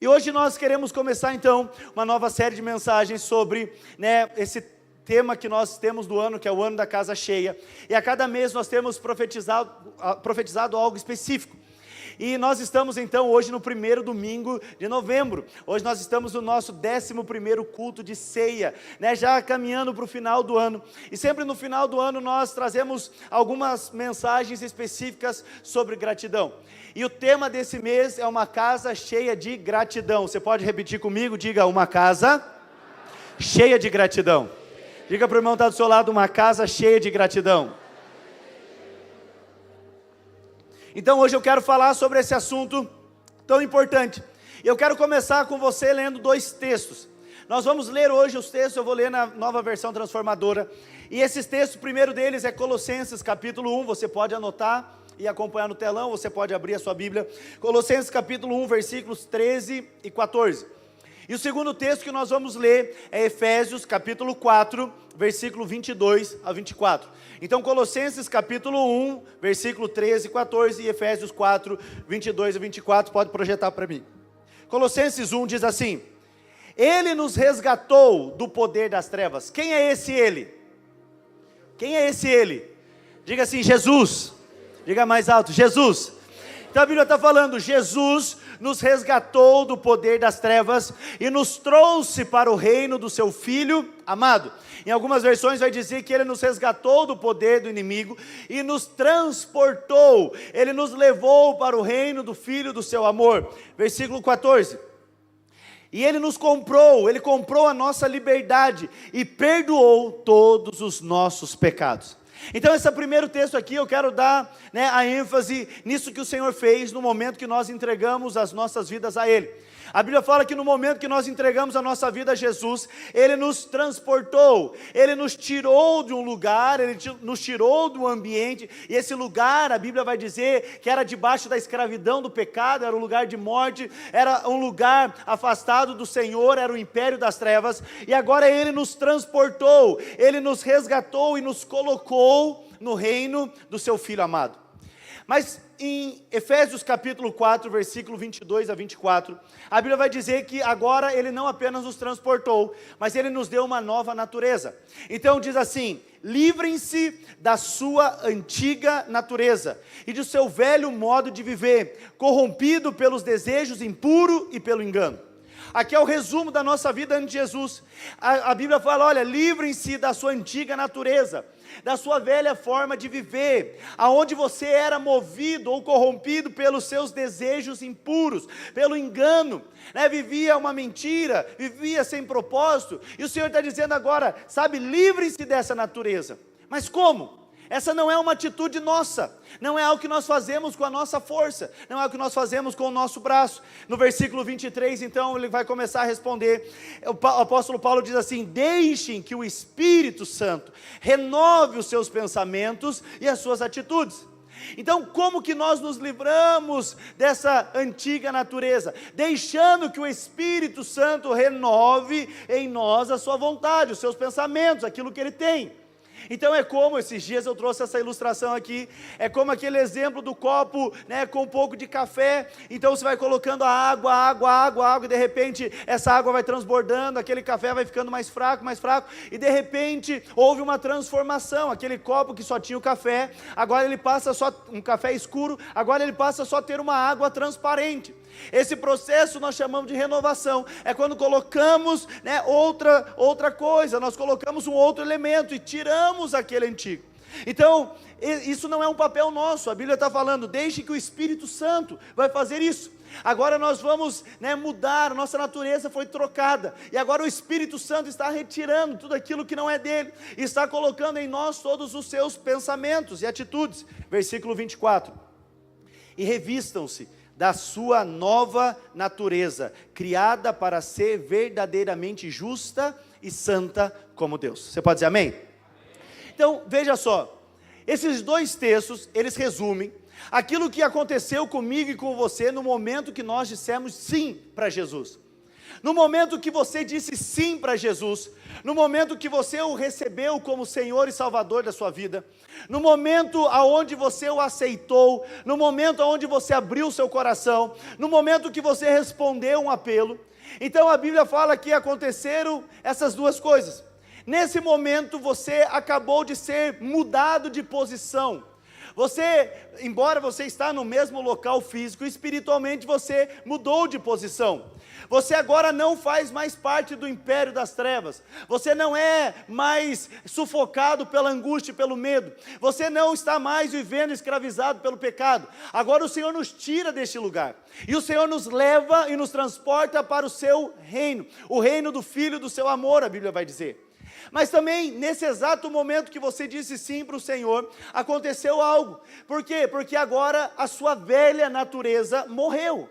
E hoje nós queremos começar então uma nova série de mensagens sobre esse tema que nós temos do ano, que é o ano da casa cheia. E a cada mês nós temos profetizado algo específico. E nós estamos então hoje no primeiro domingo de novembro. Hoje nós estamos no nosso 11º culto de ceia, já caminhando para o final do ano. E sempre no final do ano nós trazemos algumas mensagens específicas sobre gratidão. E o tema desse mês é uma casa cheia de gratidão. Você pode repetir comigo? Diga, uma casa cheia de gratidão. Diga para o irmão que está do seu lado, uma casa cheia de gratidão. Então hoje eu quero falar sobre esse assunto tão importante. Eu quero começar com você lendo 2 textos. Nós vamos ler hoje os textos, eu vou ler na Nova Versão Transformadora. E esses textos, o primeiro deles é Colossenses capítulo 1, você pode anotar e acompanhar no telão, você pode abrir a sua Bíblia. Colossenses capítulo 1, versículos 13 e 14. E o segundo texto que nós vamos ler é Efésios capítulo 4, versículo 22 a 24. Então Colossenses capítulo 1, versículo 13 e 14 e Efésios 4, 22 a 24, pode projetar para mim. Colossenses 1 diz assim: Ele nos resgatou do poder das trevas. Quem é esse Ele? Quem é esse Ele? Diga assim, Jesus. Diga mais alto, Jesus. Então a Bíblia está falando, Jesus nos resgatou do poder das trevas e nos trouxe para o reino do seu Filho amado. Em algumas versões vai dizer que Ele nos resgatou do poder do inimigo e nos transportou, Ele nos levou para o reino do Filho do seu amor. Versículo 14. E Ele nos comprou, Ele comprou a nossa liberdade e perdoou todos os nossos pecados. Então esse primeiro texto aqui eu quero dar a ênfase nisso que o Senhor fez no momento que nós entregamos as nossas vidas a Ele. A Bíblia fala que no momento que nós entregamos a nossa vida a Jesus, Ele nos transportou, Ele nos tirou de um lugar, Ele nos tirou de um ambiente, e esse lugar, a Bíblia vai dizer, que era debaixo da escravidão do pecado, era um lugar de morte, era um lugar afastado do Senhor, era o império das trevas, e agora Ele nos transportou, Ele nos resgatou e nos colocou no reino do seu Filho amado. Mas em Efésios capítulo 4, versículo 22 a 24, a Bíblia vai dizer que agora Ele não apenas nos transportou, mas Ele nos deu uma nova natureza. Então diz assim: livrem-se da sua antiga natureza e do seu velho modo de viver, corrompido pelos desejos impuros e pelo engano. Aqui é o resumo da nossa vida antes de Jesus. A Bíblia fala, olha, livrem-se da sua antiga natureza, da sua velha forma de viver, aonde você era movido ou corrompido pelos seus desejos impuros, pelo engano, vivia uma mentira, vivia sem propósito, e o Senhor está dizendo agora, sabe, livrem-se dessa natureza. Mas como? Essa não é uma atitude nossa, não é algo que nós fazemos com a nossa força, não é algo que nós fazemos com o nosso braço. No versículo 23, então, ele vai começar a responder, o apóstolo Paulo diz assim: deixem que o Espírito Santo renove os seus pensamentos e as suas atitudes. Então como que nós nos livramos dessa antiga natureza? Deixando que o Espírito Santo renove em nós a sua vontade, os seus pensamentos, aquilo que Ele tem. Então é como, esses dias eu trouxe essa ilustração aqui, é como aquele exemplo do copo, com um pouco de café. Então você vai colocando a água, e de repente essa água vai transbordando, aquele café vai ficando mais fraco, e de repente houve uma transformação, aquele copo que só tinha o café, agora ele passa só, um café escuro, agora ele passa só a ter uma água transparente. Esse processo nós chamamos de renovação, é quando colocamos outra coisa, nós colocamos um outro elemento e tiramos aquele antigo. Então, isso não é um papel nosso, a Bíblia está falando, deixe que o Espírito Santo vai fazer isso. Agora nós vamos mudar, a nossa natureza foi trocada, e agora o Espírito Santo está retirando tudo aquilo que não é dele, e está colocando em nós todos os seus pensamentos e atitudes. Versículo 24, e revistam-se da sua nova natureza, criada para ser verdadeiramente justa e santa como Deus. Você pode dizer amém? Então, veja só, esses 2 textos, eles resumem aquilo que aconteceu comigo e com você no momento que nós dissemos sim para Jesus. No momento que você disse sim para Jesus, no momento que você o recebeu como Senhor e Salvador da sua vida, no momento aonde você o aceitou, no momento aonde você abriu o seu coração, no momento que você respondeu um apelo, então a Bíblia fala que aconteceram essas duas coisas. Nesse momento você acabou de ser mudado de posição. Você, embora você está no mesmo local físico, espiritualmente você mudou de posição. Você agora não faz mais parte do império das trevas. Você não é mais sufocado pela angústia e pelo medo. Você não está mais vivendo escravizado pelo pecado. Agora o Senhor nos tira deste lugar. E o Senhor nos leva e nos transporta para o seu reino. O reino do Filho do seu amor, a Bíblia vai dizer. Mas também, nesse exato momento que você disse sim para o Senhor, aconteceu algo. Por quê? Porque agora a sua velha natureza morreu.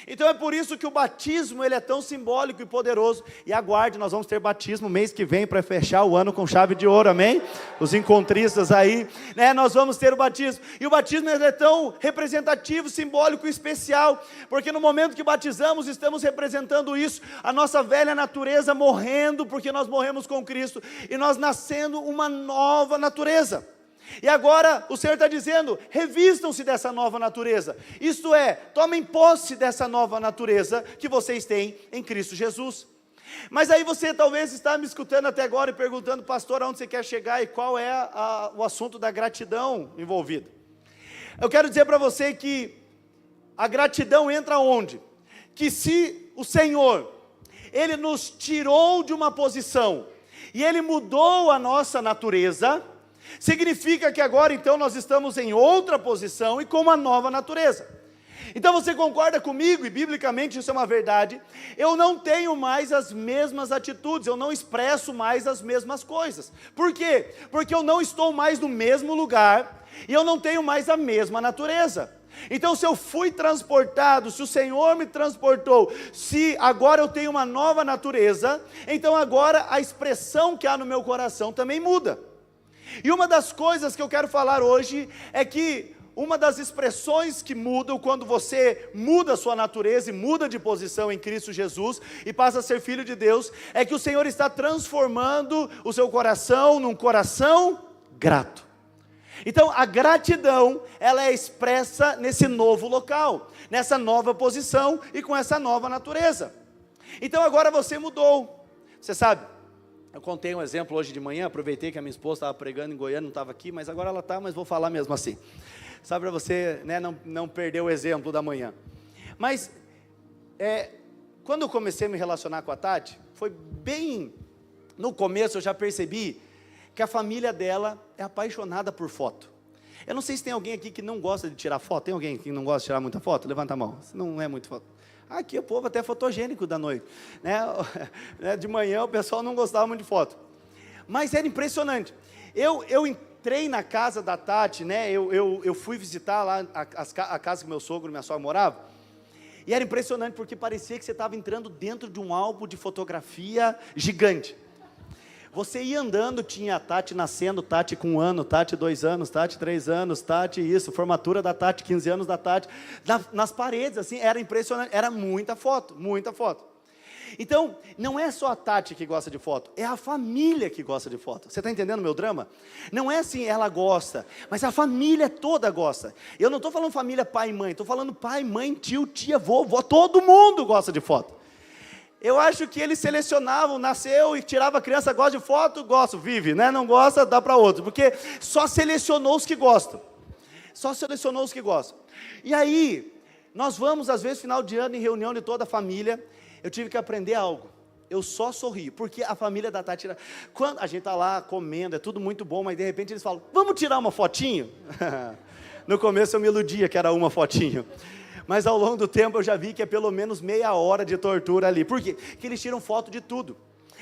Então é por isso que o batismo ele é tão simbólico e poderoso. E aguarde, nós vamos ter batismo mês que vem para fechar o ano com chave de ouro, amém? Os encontristas aí, né? Nós vamos ter o batismo. E o batismo ele é tão representativo, simbólico e especial, porque no momento que batizamos estamos representando isso, a nossa velha natureza morrendo, porque nós morremos com Cristo, e nós nascendo uma nova natureza. E agora o Senhor está dizendo, revistam-se dessa nova natureza, isto é, tomem posse dessa nova natureza que vocês têm em Cristo Jesus. Mas aí você talvez está me escutando até agora e perguntando, pastor, aonde você quer chegar e qual é o assunto da gratidão envolvido? Eu quero dizer para você que a gratidão entra onde? Que se o Senhor, Ele nos tirou de uma posição, e Ele mudou a nossa natureza, significa que agora então nós estamos em outra posição e com uma nova natureza. Então você concorda comigo, e biblicamente isso é uma verdade, eu não tenho mais as mesmas atitudes, eu não expresso mais as mesmas coisas. Por quê? Porque eu não estou mais no mesmo lugar, e eu não tenho mais a mesma natureza. Então se eu fui transportado, se o Senhor me transportou, se agora eu tenho uma nova natureza, então agora a expressão que há no meu coração também muda. E uma das coisas que eu quero falar hoje é que uma das expressões que mudam quando você muda a sua natureza e muda de posição em Cristo Jesus e passa a ser filho de Deus, é que o Senhor está transformando o seu coração num coração grato. Então a gratidão, ela é expressa nesse novo local, nessa nova posição e com essa nova natureza. Então agora você mudou, você sabe. Eu contei um exemplo hoje de manhã, aproveitei que a minha esposa estava pregando em Goiânia, não estava aqui, mas agora ela está, mas vou falar mesmo assim. Sabe, para você, né, não perder o exemplo da manhã. Mas, quando eu comecei a me relacionar com a Tati, foi bem, no começo eu já percebi que a família dela é apaixonada por foto. Eu não sei se tem alguém aqui que não gosta de tirar foto, tem alguém que não gosta de tirar muita foto? Levanta a mão, não é muito foto. Aqui o povo até é fotogênico da noite, né? De manhã o pessoal não gostava muito de foto, mas era impressionante. Eu entrei na casa da Tati, né? Eu fui visitar lá a casa que meu sogro e minha sogra moravam, e era impressionante porque parecia que você estava entrando dentro de um álbum de fotografia gigante. Você ia andando, tinha a Tati nascendo, Tati com 1 ano, Tati 2 anos, Tati 3 anos, Tati isso, formatura da Tati, 15 anos da Tati, nas paredes, assim, era impressionante, era muita foto, muita foto. Então, não é só a Tati que gosta de foto, é a família que gosta de foto. Você está entendendo o meu drama? Não é assim, ela gosta, mas a família toda gosta. Eu não estou falando família pai e mãe, estou falando pai, mãe, tio, tia, vovó, todo mundo gosta de foto. Eu acho que eles selecionavam, nasceu e tirava a criança, gosta de foto, gosta, vive, né? Não gosta, dá para outro, porque só selecionou os que gostam. Só selecionou os que gostam. E aí, nós vamos às vezes final de ano em reunião de toda a família, eu tive que aprender algo. Eu só sorrio, porque a família da Tati, quando a gente está lá comendo, é tudo muito bom, mas de repente eles falam, vamos tirar uma fotinho? No começo eu me iludia que era uma fotinho. Mas ao longo do tempo eu já vi que é pelo menos meia hora de tortura ali. Por quê? Porque eles tiram foto de tudo.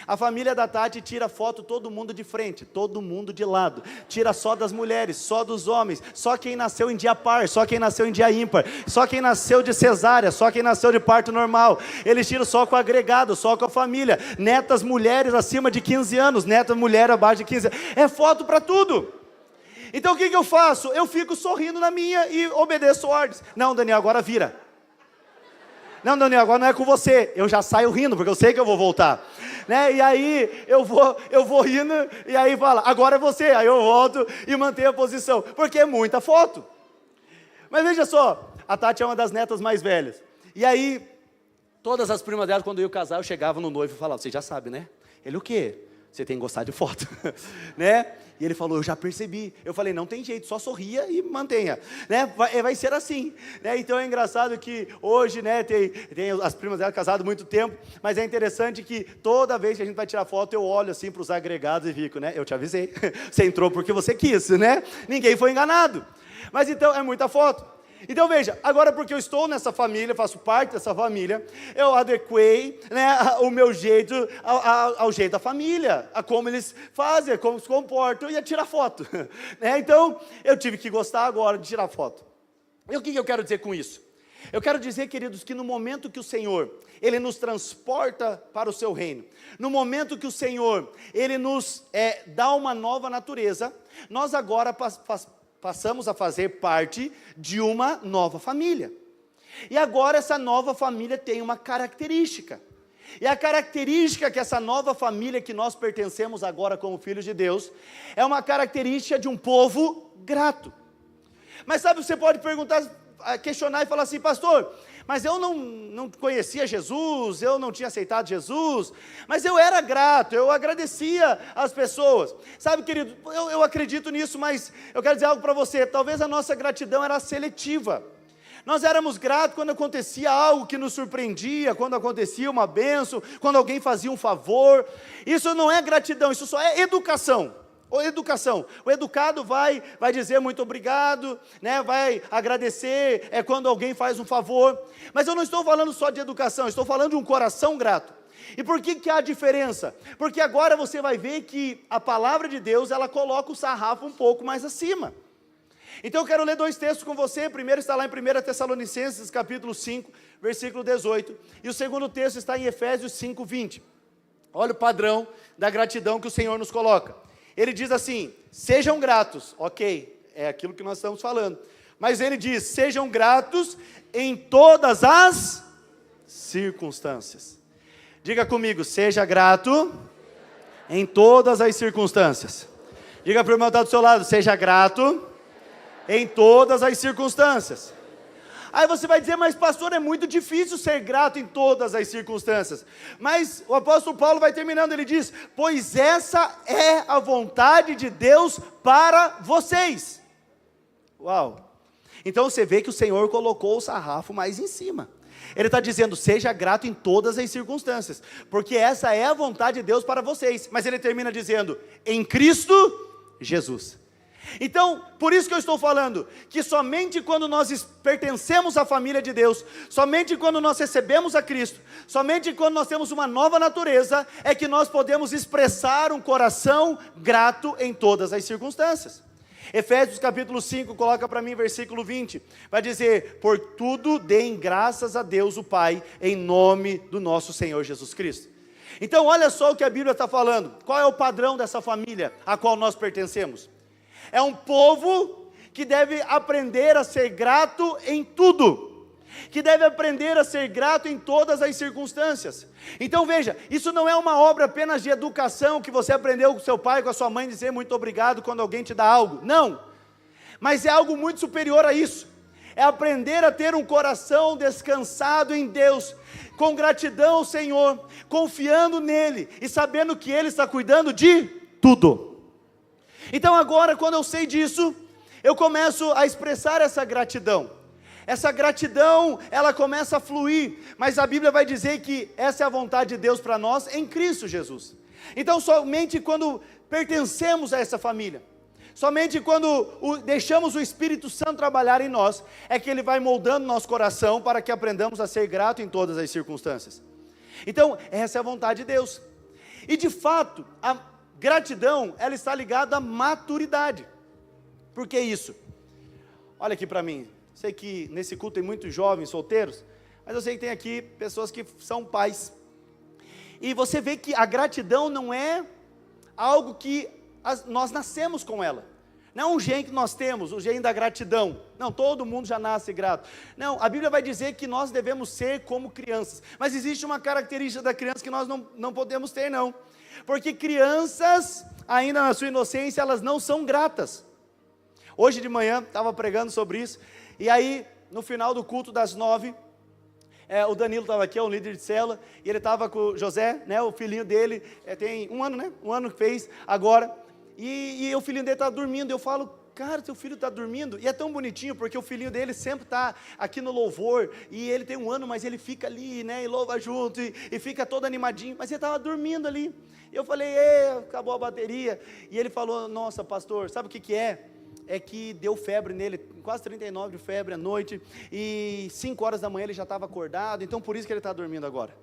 A família da Tati tira foto todo mundo de frente, todo mundo de lado. Tira só das mulheres, só dos homens, só quem nasceu em dia par, só quem nasceu em dia ímpar, só quem nasceu de cesárea, só quem nasceu de parto normal. Eles tiram só com o agregado, só com a família. Netas mulheres acima de 15 anos, netas mulheres abaixo de 15 anos. É foto para tudo. Então o que eu faço? Eu fico sorrindo na minha e obedeço ordens. Não, Daniel, agora vira. Não, Daniel, agora não é com você. Eu já saio rindo, porque eu sei que eu vou voltar. Né? E aí eu vou rindo, e aí fala, agora é você. Aí eu volto e mantenho a posição, porque é muita foto. Mas veja só, a Tati é uma das netas mais velhas. E aí, todas as primas dela, quando eu ia casar, eu chegava no noivo e falava, você já sabe, né? Ele, o quê? Você tem que gostar de foto, né? E ele falou, eu já percebi. Eu falei, não tem jeito, só sorria e mantenha, né? Vai ser assim, né? Então é engraçado que hoje, né, tem as primas dela casadas há muito tempo, mas é interessante que toda vez que a gente vai tirar foto, eu olho assim para os agregados e fico, né? Eu te avisei, você entrou porque você quis, né? Ninguém foi enganado. Mas então, é muita foto. Então veja, agora porque eu estou nessa família, faço parte dessa família, eu adequei, né, o meu jeito ao jeito da família, a como eles fazem, como se comportam, e a tirar foto. Né? Então, eu tive que gostar agora de tirar foto. E o que eu quero dizer com isso? Eu quero dizer, queridos, que no momento que o Senhor, Ele nos transporta para o seu reino, no momento que o Senhor, Ele nos dá uma nova natureza, nós agora passamos a fazer parte de uma nova família. E agora essa nova família tem uma característica. E a característica que essa nova família que nós pertencemos agora como filhos de Deus, é uma característica de um povo grato. Mas sabe, você pode perguntar, questionar e falar assim, pastor, mas eu não conhecia Jesus, eu não tinha aceitado Jesus, mas eu era grato, eu agradecia as pessoas. Sabe, querido, eu acredito nisso, mas eu quero dizer algo para você, talvez a nossa gratidão era seletiva. Nós éramos gratos quando acontecia algo que nos surpreendia, quando acontecia uma bênção, quando alguém fazia um favor. Isso não é gratidão, isso só é educação. Ou educação, o educado vai dizer muito obrigado, né? Vai agradecer, quando alguém faz um favor, mas eu não estou falando só de educação, estou falando de um coração grato. E por que há diferença? Porque agora você vai ver que a palavra de Deus, ela coloca o sarrafo um pouco mais acima. Então eu quero ler dois textos com você, o primeiro está lá em 1 Tessalonicenses, capítulo 5, versículo 18, e o segundo texto está em Efésios 5, 20. Olha o padrão da gratidão que o Senhor nos coloca. Ele diz assim, sejam gratos, ok, é aquilo que nós estamos falando, mas ele diz, sejam gratos em todas as circunstâncias. Diga comigo, seja grato em todas as circunstâncias. Diga para o irmão que está do seu lado, seja grato em todas as circunstâncias. Aí você vai dizer, mas pastor, é muito difícil ser grato em todas as circunstâncias. Mas o apóstolo Paulo vai terminando, ele diz, pois essa é a vontade de Deus para vocês. Uau! Então você vê que o Senhor colocou o sarrafo mais em cima. Ele está dizendo, seja grato em todas as circunstâncias, porque essa é a vontade de Deus para vocês. Mas ele termina dizendo, em Cristo Jesus. Então, por isso que eu estou falando, que somente quando nós pertencemos à família de Deus, somente quando nós recebemos a Cristo, somente quando nós temos uma nova natureza, é que nós podemos expressar um coração grato em todas as circunstâncias. Efésios capítulo 5, coloca para mim versículo 20, vai dizer, por tudo deem graças a Deus o Pai, em nome do nosso Senhor Jesus Cristo. Então olha só o que a Bíblia está falando, qual é o padrão dessa família a qual nós pertencemos? É um povo que deve aprender a ser grato em tudo, que deve aprender a ser grato em todas as circunstâncias. Então veja, isso não é uma obra apenas de educação, que você aprendeu com seu pai, com a sua mãe, dizer muito obrigado quando alguém te dá algo, não, mas é algo muito superior a isso, é aprender a ter um coração descansado em Deus, com gratidão ao Senhor, confiando nele, e sabendo que Ele está cuidando de tudo. Então agora, quando eu sei disso, eu começo a expressar essa gratidão. Essa gratidão, ela começa a fluir, mas a Bíblia vai dizer que essa é a vontade de Deus para nós em Cristo Jesus. Então somente quando pertencemos a essa família, somente quando deixamos o Espírito Santo trabalhar em nós, é que Ele vai moldando nosso coração para que aprendamos a ser grato em todas as circunstâncias. Então essa é a vontade de Deus. E de fato, a gratidão, ela está ligada à maturidade. Por que isso? Olha aqui para mim, sei que nesse culto tem muitos jovens solteiros, mas eu sei que tem aqui pessoas que são pais, e você vê que a gratidão não é algo que nós nascemos com ela, Não é um gene que nós temos, o gene da gratidão. Não, todo mundo já nasce grato. Não, a Bíblia vai dizer que nós devemos ser como crianças. Mas existe uma característica da criança que nós não podemos ter, não. Porque crianças, ainda na sua inocência, elas não são gratas. Hoje de manhã, estava pregando sobre isso. E aí, no final do culto das 9, o Danilo estava aqui, é um líder de célula. E ele estava com o José, né, o filhinho dele, tem um ano, né? Um ano que fez agora. E o filhinho dele está dormindo, eu falo, cara, seu filho está dormindo, e é tão bonitinho, porque o filhinho dele sempre está aqui no louvor, e ele tem um ano, mas ele fica ali, né, e louva junto, e fica todo animadinho, mas ele estava dormindo ali, e eu falei, acabou a bateria, e ele falou, nossa pastor, sabe o que é? É que deu febre nele, quase 39 de febre à noite, e 5 horas da manhã ele já estava acordado, então por isso que ele está dormindo agora.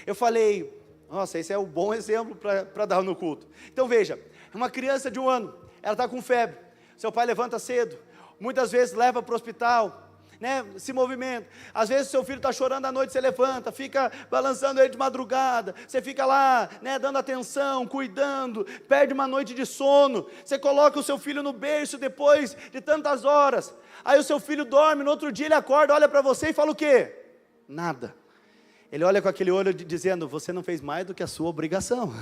Eu falei, nossa, esse é um bom exemplo para dar no culto. Então veja, uma criança de 1 ano, ela está com febre, seu pai levanta cedo, muitas vezes leva para o hospital, né, se movimenta, às vezes seu filho está chorando à noite, você levanta, fica balançando ele de madrugada, você fica lá, né, dando atenção, cuidando, perde uma noite de sono, você coloca o seu filho no berço depois de tantas horas, aí o seu filho dorme, no outro dia ele acorda, olha para você e fala o quê? Nada. Ele olha com aquele olho dizendo, você não fez mais do que a sua obrigação.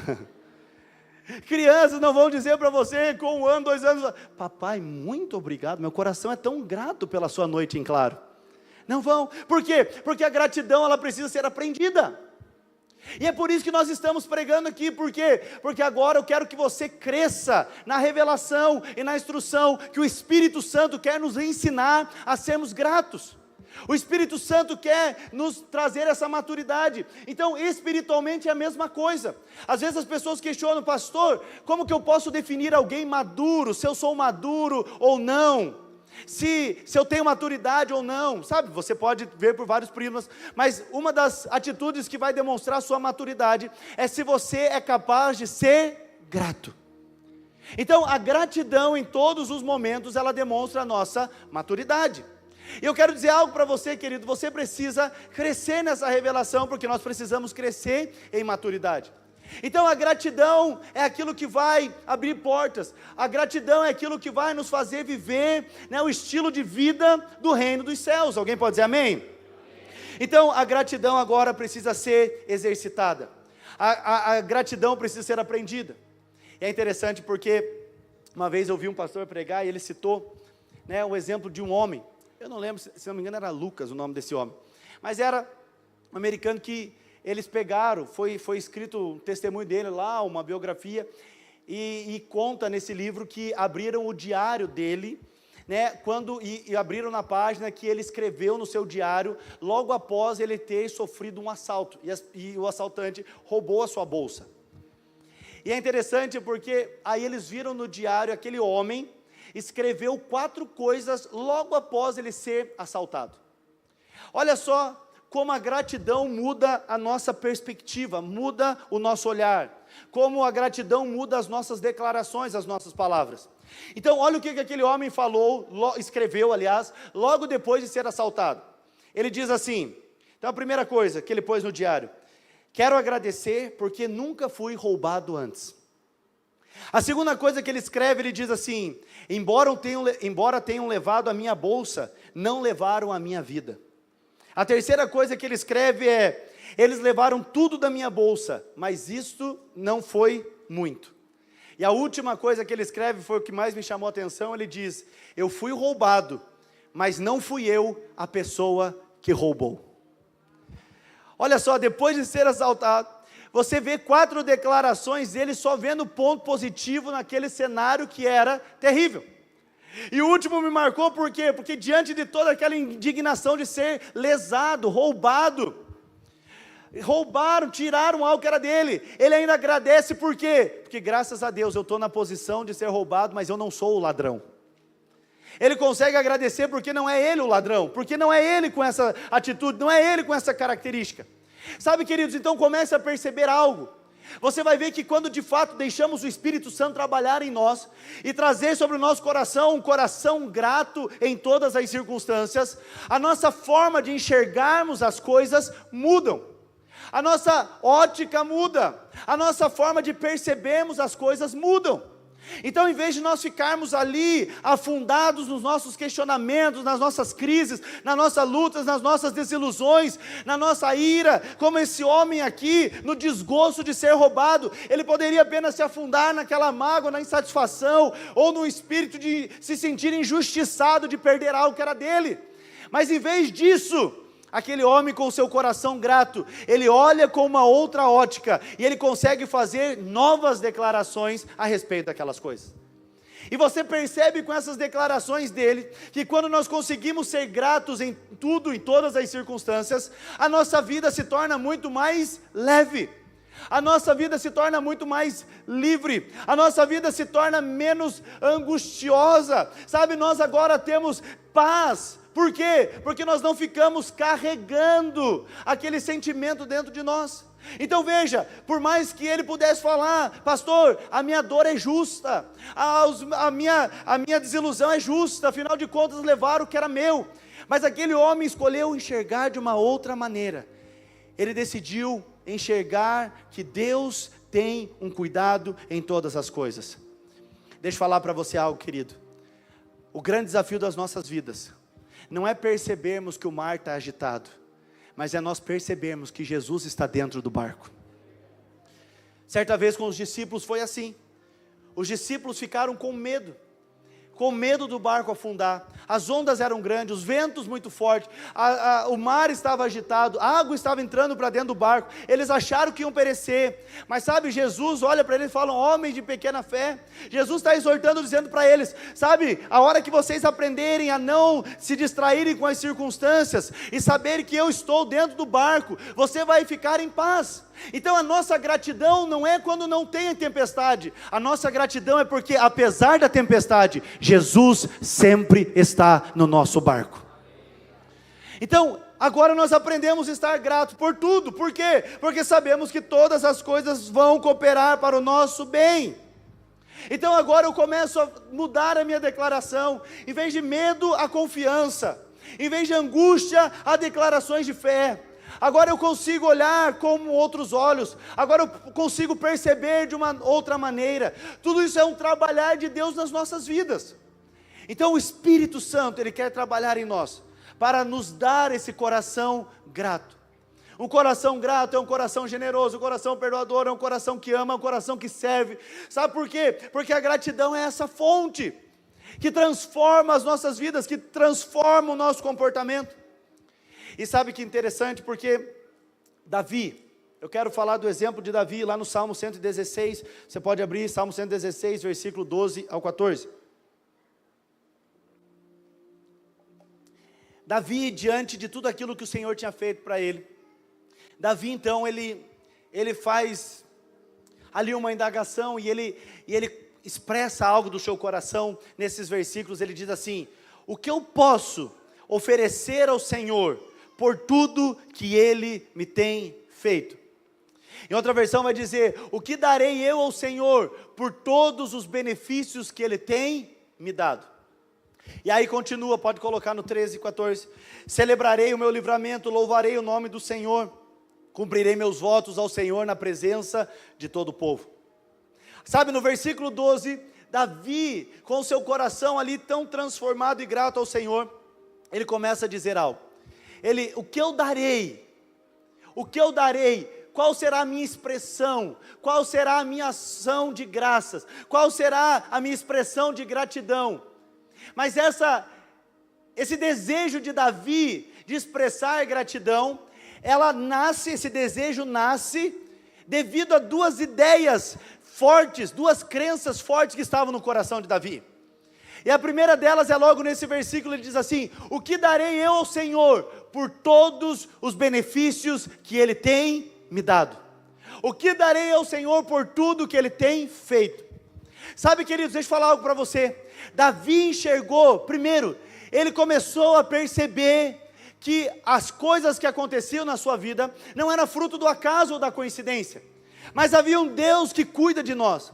Crianças não vão dizer para você com 1 ano, 2 anos, papai, muito obrigado, meu coração é tão grato pela sua noite em claro. Não vão, por quê? Porque a gratidão ela precisa ser aprendida. E é por isso que nós estamos pregando aqui, por quê? Porque agora eu quero que você cresça na revelação e na instrução que o Espírito Santo quer nos ensinar a sermos gratos. O Espírito Santo quer nos trazer essa maturidade. Então, espiritualmente é a mesma coisa. Às vezes as pessoas questionam, pastor, como que eu posso definir alguém maduro, se eu sou maduro ou não? Se eu tenho maturidade ou não, sabe? Você pode ver por vários prismas, mas uma das atitudes que vai demonstrar sua maturidade é se você é capaz de ser grato. Então, a gratidão em todos os momentos, ela demonstra a nossa maturidade. E eu quero dizer algo para você, querido, você precisa crescer nessa revelação, porque nós precisamos crescer em maturidade. Então a gratidão é aquilo que vai abrir portas, a gratidão é aquilo que vai nos fazer viver, né, o estilo de vida do reino dos céus. Alguém pode dizer amém? Então a gratidão agora precisa ser exercitada, a gratidão precisa ser aprendida. E é interessante porque uma vez eu vi um pastor pregar e ele citou, né, o exemplo de um homem. Eu não lembro, se não me engano era Lucas o nome desse homem, mas era um americano que eles pegaram, foi escrito um testemunho dele lá, uma biografia, e conta nesse livro que abriram o diário dele, né, e abriram na página que ele escreveu no seu diário, logo após ele ter sofrido um assalto, e o assaltante roubou a sua bolsa. E é interessante porque aí eles viram no diário aquele homem, escreveu 4 coisas logo após ele ser assaltado. Olha só como a gratidão muda a nossa perspectiva, muda o nosso olhar, como a gratidão muda as nossas declarações, as nossas palavras. Então olha o que aquele homem falou, escreveu aliás, logo depois de ser assaltado. Ele diz assim, então a primeira coisa que ele pôs no diário, quero agradecer porque nunca fui roubado antes. A segunda coisa que ele escreve, ele diz assim, embora tenham levado a minha bolsa, não levaram a minha vida. A terceira coisa que ele escreve é, eles levaram tudo da minha bolsa, mas isto não foi muito. E a última coisa que ele escreve foi o que mais me chamou a atenção, ele diz, eu fui roubado, mas não fui eu a pessoa que roubou. Olha só, depois de ser assaltado, você vê 4 declarações dele só vendo ponto positivo naquele cenário que era terrível. E o último me marcou por quê? Porque diante de toda aquela indignação de ser lesado, roubado, roubaram, tiraram algo que era dele, ele ainda agradece por quê? Porque graças a Deus eu estou na posição de ser roubado, mas eu não sou o ladrão. Ele consegue agradecer porque não é ele o ladrão, porque não é ele com essa atitude, não é ele com essa característica. Sabe, queridos, então comece a perceber algo. Você vai ver que quando de fato deixamos o Espírito Santo trabalhar em nós e trazer sobre o nosso coração um coração grato em todas as circunstâncias, a nossa forma de enxergarmos as coisas mudam, a nossa ótica muda, a nossa forma de percebermos as coisas mudam. Então, em vez de nós ficarmos ali, afundados nos nossos questionamentos, nas nossas crises, nas nossas lutas, nas nossas desilusões, na nossa ira, como esse homem aqui, no desgosto de ser roubado, ele poderia apenas se afundar naquela mágoa, na insatisfação, ou no espírito de se sentir injustiçado, de perder algo que era dele. Mas em vez disso, aquele homem com o seu coração grato, ele olha com uma outra ótica, e ele consegue fazer novas declarações a respeito daquelas coisas. E você percebe com essas declarações dele, que quando nós conseguimos ser gratos em tudo, em todas as circunstâncias, a nossa vida se torna muito mais leve, a nossa vida se torna muito mais livre, a nossa vida se torna menos angustiosa, sabe, nós agora temos paz. Por quê? Porque nós não ficamos carregando aquele sentimento dentro de nós. Então veja, por mais que ele pudesse falar, pastor, a minha dor é justa, a minha desilusão é justa, afinal de contas levaram o que era meu. Mas aquele homem escolheu enxergar de uma outra maneira. Ele decidiu enxergar que Deus tem um cuidado em todas as coisas. Deixa eu falar para você algo, querido. O grande desafio das nossas vidas não é percebermos que o mar está agitado, mas é nós percebermos que Jesus está dentro do barco. Certa vez com os discípulos foi assim. Os discípulos ficaram com medo do barco afundar. As ondas eram grandes, os ventos muito fortes, o mar estava agitado, a água estava entrando para dentro do barco. Eles acharam que iam perecer, mas sabe, Jesus olha para eles e fala, homens de pequena fé. Jesus está exortando, dizendo para eles, sabe, a hora que vocês aprenderem a não se distraírem com as circunstâncias, e saberem que eu estou dentro do barco, você vai ficar em paz. Então a nossa gratidão não é quando não tem tempestade, a nossa gratidão é porque apesar da tempestade, Jesus sempre está no nosso barco. Então agora nós aprendemos a estar gratos por tudo. Por quê? Porque sabemos que todas as coisas vão cooperar para o nosso bem. Então agora eu começo a mudar a minha declaração, em vez de medo, a confiança, em vez de angústia, a declarações de fé. Agora eu consigo olhar com outros olhos, agora eu consigo perceber de uma outra maneira. Tudo isso é um trabalhar de Deus nas nossas vidas. Então o Espírito Santo, Ele quer trabalhar em nós, para nos dar esse coração grato. Um coração grato é um coração generoso, um coração perdoador, é um coração que ama, é um coração que serve. Sabe por quê? Porque a gratidão é essa fonte, que transforma as nossas vidas, que transforma o nosso comportamento. E sabe que interessante, porque Davi, eu quero falar do exemplo de Davi, lá no Salmo 116, você pode abrir Salmo 116, versículo 12 ao 14. Davi, diante de tudo aquilo que o Senhor tinha feito para ele, Davi então, ele faz ali uma indagação, e ele expressa algo do seu coração, nesses versículos. Ele diz assim, o que eu posso oferecer ao Senhor, por tudo que Ele me tem feito? Em outra versão vai dizer, o que darei eu ao Senhor, por todos os benefícios que Ele tem me dado? E aí continua, pode colocar no 13 e 14, celebrarei o meu livramento, louvarei o nome do Senhor, cumprirei meus votos ao Senhor na presença de todo o povo. Sabe, no versículo 12, Davi, com o seu coração ali tão transformado e grato ao Senhor, ele começa a dizer algo. O que eu darei? O que eu darei? Qual será a minha expressão? Qual será a minha ação de graças? Qual será a minha expressão de gratidão? Mas esse desejo de Davi de expressar gratidão, esse desejo nasce devido a duas ideias fortes, duas crenças fortes que estavam no coração de Davi. E a primeira delas é logo nesse versículo, ele diz assim, o que darei eu ao Senhor, por todos os benefícios que Ele tem me dado? O que darei ao Senhor por tudo que Ele tem feito? Sabe, queridos, deixa eu falar algo para você. Davi enxergou, primeiro, ele começou a perceber que as coisas que aconteciam na sua vida, não era fruto do acaso ou da coincidência, mas havia um Deus que cuida de nós.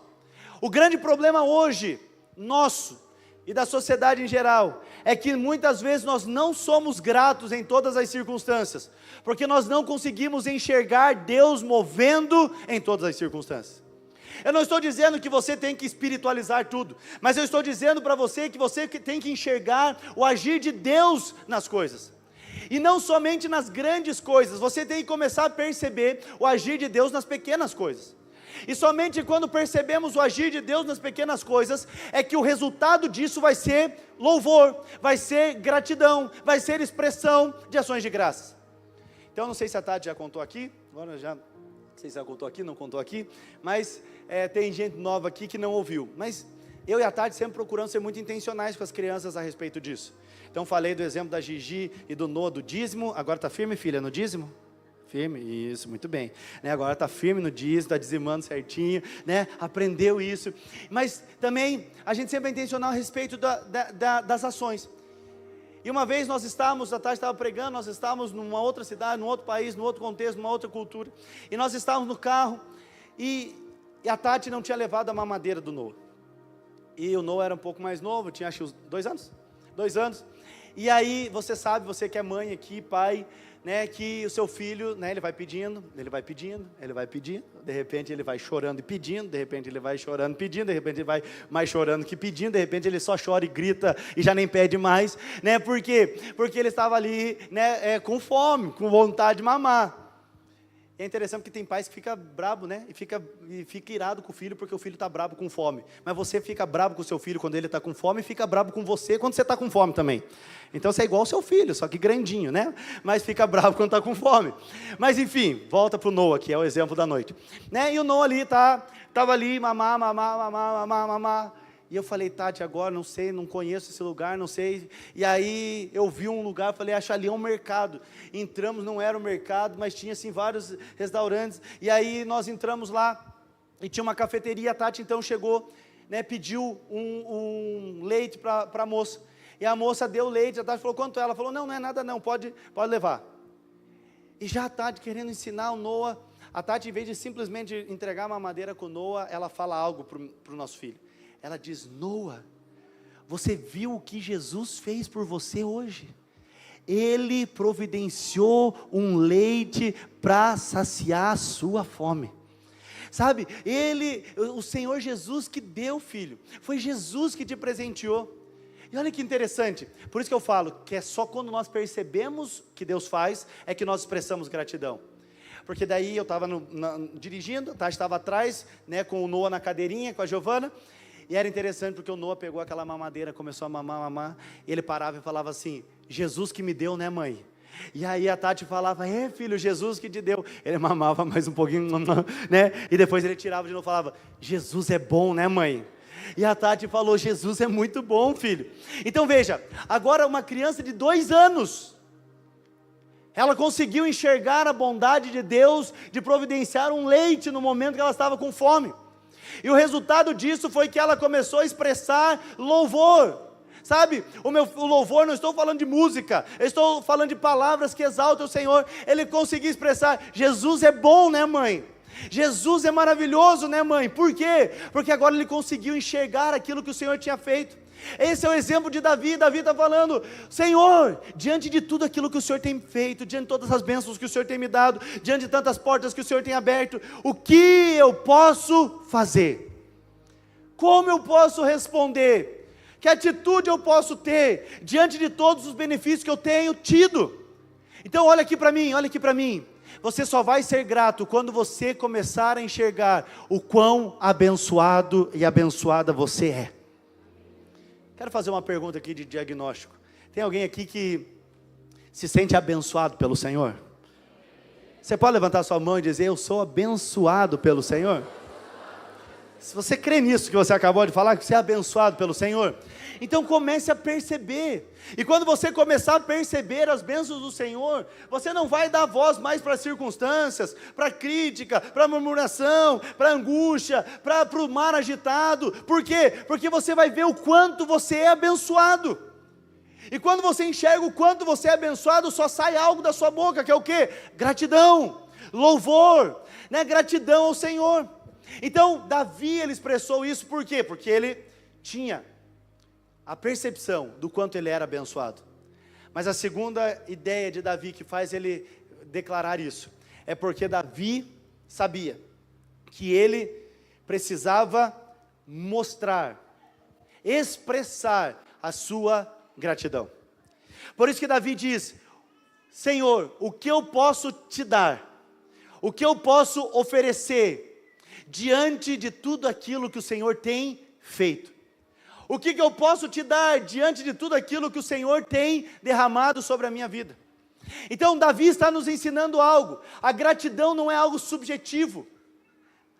O grande problema hoje, nosso, e da sociedade em geral, é que muitas vezes nós não somos gratos em todas as circunstâncias, porque nós não conseguimos enxergar Deus movendo em todas as circunstâncias. Eu não estou dizendo que você tem que espiritualizar tudo, mas eu estou dizendo para você que você tem que enxergar o agir de Deus nas coisas. E não somente nas grandes coisas, você tem que começar a perceber o agir de Deus nas pequenas coisas. E somente quando percebemos o agir de Deus nas pequenas coisas, é que o resultado disso vai ser louvor, vai ser gratidão, vai ser expressão de ações de graças. Então, não sei se a Tati já contou aqui, agora já, não sei se ela contou aqui, não contou aqui, mas tem gente nova aqui que não ouviu. Mas eu e a Tati sempre procuramos ser muito intencionais com as crianças a respeito disso. Então, falei do exemplo da Gigi e do Noah do dízimo. Agora está firme, filha, no dízimo? Firme, isso, muito bem, né? Agora está firme no dízimo, está dizimando certinho, né? Aprendeu isso, mas também a gente sempre é intencional a respeito das ações. E uma vez nós estávamos, a Tati estava pregando, nós estávamos numa outra cidade, num outro país, num outro contexto, numa outra cultura, e nós estávamos no carro, e a Tati não tinha levado a mamadeira do Noah, e o Noah era um pouco mais novo, tinha acho que uns 2 anos, 2 anos, e aí você sabe, você que é mãe aqui, pai, né, que o seu filho, né, ele vai pedindo, de repente ele vai chorando e pedindo, de repente ele vai chorando e pedindo, de repente ele vai mais chorando que pedindo, de repente ele só chora e grita e já nem pede mais, né, por quê? Porque ele estava ali, né, com fome, com vontade de mamar. É interessante porque tem pais que ficam brabo, né, e fica irado com o filho porque o filho está brabo com fome, mas você fica brabo com o seu filho quando ele está com fome e fica brabo com você quando você está com fome também. Então você é igual ao seu filho, só que grandinho, né, mas fica bravo quando está com fome. Mas enfim, volta para o Noah, que é o exemplo da noite, né, e o Noah ali estava ali, mamar, e eu falei, Tati, agora não sei, não conheço esse lugar, não sei, e aí eu vi um lugar, falei, acho ali é um mercado, entramos, não era um mercado, mas tinha assim vários restaurantes, e aí nós entramos lá, e tinha uma cafeteria, a Tati então chegou, né, pediu um leite para a moça, e a moça deu leite, a Tati falou, quanto é? Ela falou, não é nada não, pode levar. E já a Tati querendo ensinar o Noah, a Tati em vez de simplesmente entregar uma mamadeira com o Noah, ela fala algo para o nosso filho. Ela diz, Noah, você viu o que Jesus fez por você hoje? Ele providenciou um leite para saciar a sua fome. Sabe, o Senhor Jesus que deu, filho, foi Jesus que te presenteou. E olha que interessante, por isso que eu falo, que é só quando nós percebemos que Deus faz, é que nós expressamos gratidão. Porque daí eu estava dirigindo, a Tati estava atrás, né, com o Noah na cadeirinha, com a Giovana, e era interessante porque o Noah pegou aquela mamadeira, começou a mamar, e ele parava e falava assim, Jesus que me deu, né, mãe? E aí a Tati falava, filho, Jesus que te deu. Ele mamava mais um pouquinho, né, e depois ele tirava de novo e falava, Jesus é bom, né, mãe? E a Tati falou, Jesus é muito bom, filho. Então veja, agora uma criança de 2 anos, ela conseguiu enxergar a bondade de Deus, de providenciar um leite no momento que ela estava com fome. E o resultado disso foi que ela começou a expressar louvor. Sabe, o louvor, não estou falando de música, eu estou falando de palavras que exaltam o Senhor. Ele conseguiu expressar, Jesus é bom, né, mãe? Jesus é maravilhoso, né, mãe? Por quê? Porque agora ele conseguiu enxergar aquilo que o Senhor tinha feito. Esse é o exemplo de Davi. Davi está falando, Senhor, diante de tudo aquilo que o Senhor tem feito, diante de todas as bênçãos que o Senhor tem me dado, diante de tantas portas que o Senhor tem aberto, o que eu posso fazer? Como eu posso responder? Que atitude eu posso ter, diante de todos os benefícios que eu tenho tido? Então olha aqui para mim, você só vai ser grato quando você começar a enxergar o quão abençoado e abençoada você é. Quero fazer uma pergunta aqui de diagnóstico. Tem alguém aqui que se sente abençoado pelo Senhor? Você pode levantar sua mão e dizer, eu sou abençoado pelo Senhor? Se você crê nisso que você acabou de falar, que você é abençoado pelo Senhor, então comece a perceber. E quando você começar a perceber as bênçãos do Senhor, você não vai dar voz mais para as circunstâncias, para a crítica, para a murmuração, para a angústia, para o mar agitado. Por quê? Porque você vai ver o quanto você é abençoado. E quando você enxerga o quanto você é abençoado, só sai algo da sua boca, que é o quê? Gratidão, louvor, né? Gratidão ao Senhor. Então, Davi, ele expressou isso, por quê? Porque ele tinha a percepção do quanto ele era abençoado. Mas a segunda ideia de Davi que faz ele declarar isso, é porque Davi sabia que ele precisava mostrar, expressar a sua gratidão. Por isso que Davi diz: Senhor, o que eu posso te dar? O que eu posso oferecer diante de tudo aquilo que o Senhor tem feito? O que eu posso te dar diante de tudo aquilo que o Senhor tem derramado sobre a minha vida? Então Davi está nos ensinando algo. A gratidão não é algo subjetivo.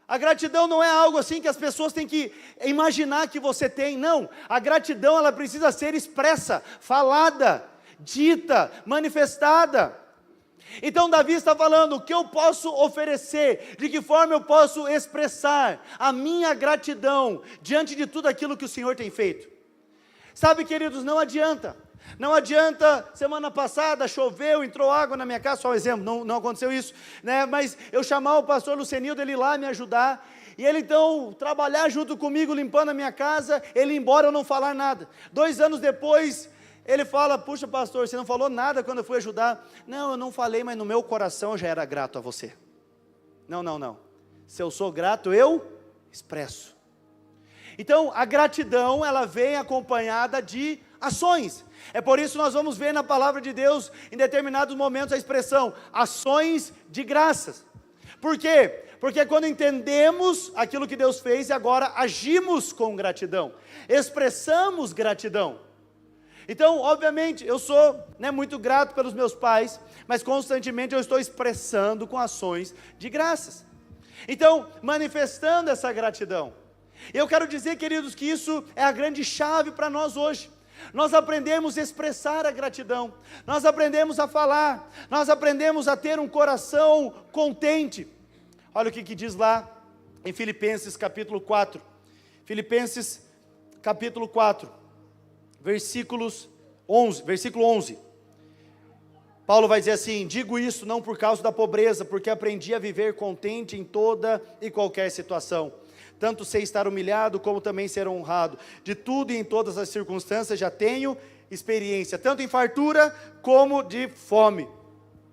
A gratidão não é algo assim que as pessoas têm que imaginar que você tem. Não, a gratidão ela precisa ser expressa, falada, dita, manifestada. Então Davi está falando: o que eu posso oferecer, de que forma eu posso expressar a minha gratidão diante de tudo aquilo que o Senhor tem feito. Sabe, queridos, não adianta, semana passada choveu, entrou água na minha casa, só um exemplo, não aconteceu isso, né? Mas eu chamar o pastor Lucenildo, ele ir lá me ajudar, e ele então trabalhar junto comigo, limpando a minha casa, ele ir embora, eu não falar nada. 2 anos depois, ele fala: puxa pastor, você não falou nada quando eu fui ajudar. Não, eu não falei, mas no meu coração eu já era grato a você. Não, se eu sou grato, eu expresso. Então a gratidão, ela vem acompanhada de ações. É por isso que nós vamos ver na palavra de Deus, em determinados momentos, a expressão ações de graças. Por quê? Porque quando entendemos aquilo que Deus fez e agora agimos com gratidão, expressamos gratidão. Então, obviamente, eu sou muito grato pelos meus pais, mas constantemente eu estou expressando com ações de graças. Então, manifestando essa gratidão. Eu quero dizer, queridos, que isso é a grande chave para nós hoje. Nós aprendemos a expressar a gratidão, nós aprendemos a falar, nós aprendemos a ter um coração contente. Olha o que diz lá em Filipenses capítulo 4, Filipenses capítulo 4, versículo 11, Paulo vai dizer assim: digo isso não por causa da pobreza, porque aprendi a viver contente em toda e qualquer situação. Tanto sei estar humilhado, como também ser honrado. De tudo e em todas as circunstâncias já tenho experiência, tanto em fartura como de fome,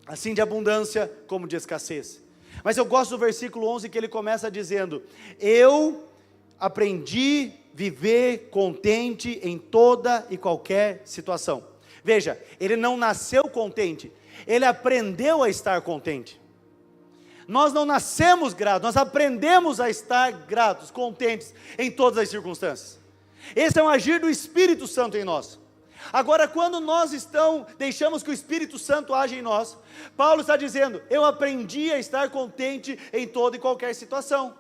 assim de abundância como de escassez. Mas eu gosto do versículo 11, que ele começa dizendo: eu aprendi a viver contente em toda e qualquer situação. Veja, ele não nasceu contente, ele aprendeu a estar contente. Nós não nascemos gratos, nós aprendemos a estar gratos, contentes em todas as circunstâncias. Esse é um agir do Espírito Santo em nós. Agora, quando nós deixamos que o Espírito Santo age em nós, Paulo está dizendo: eu aprendi a estar contente em toda e qualquer situação.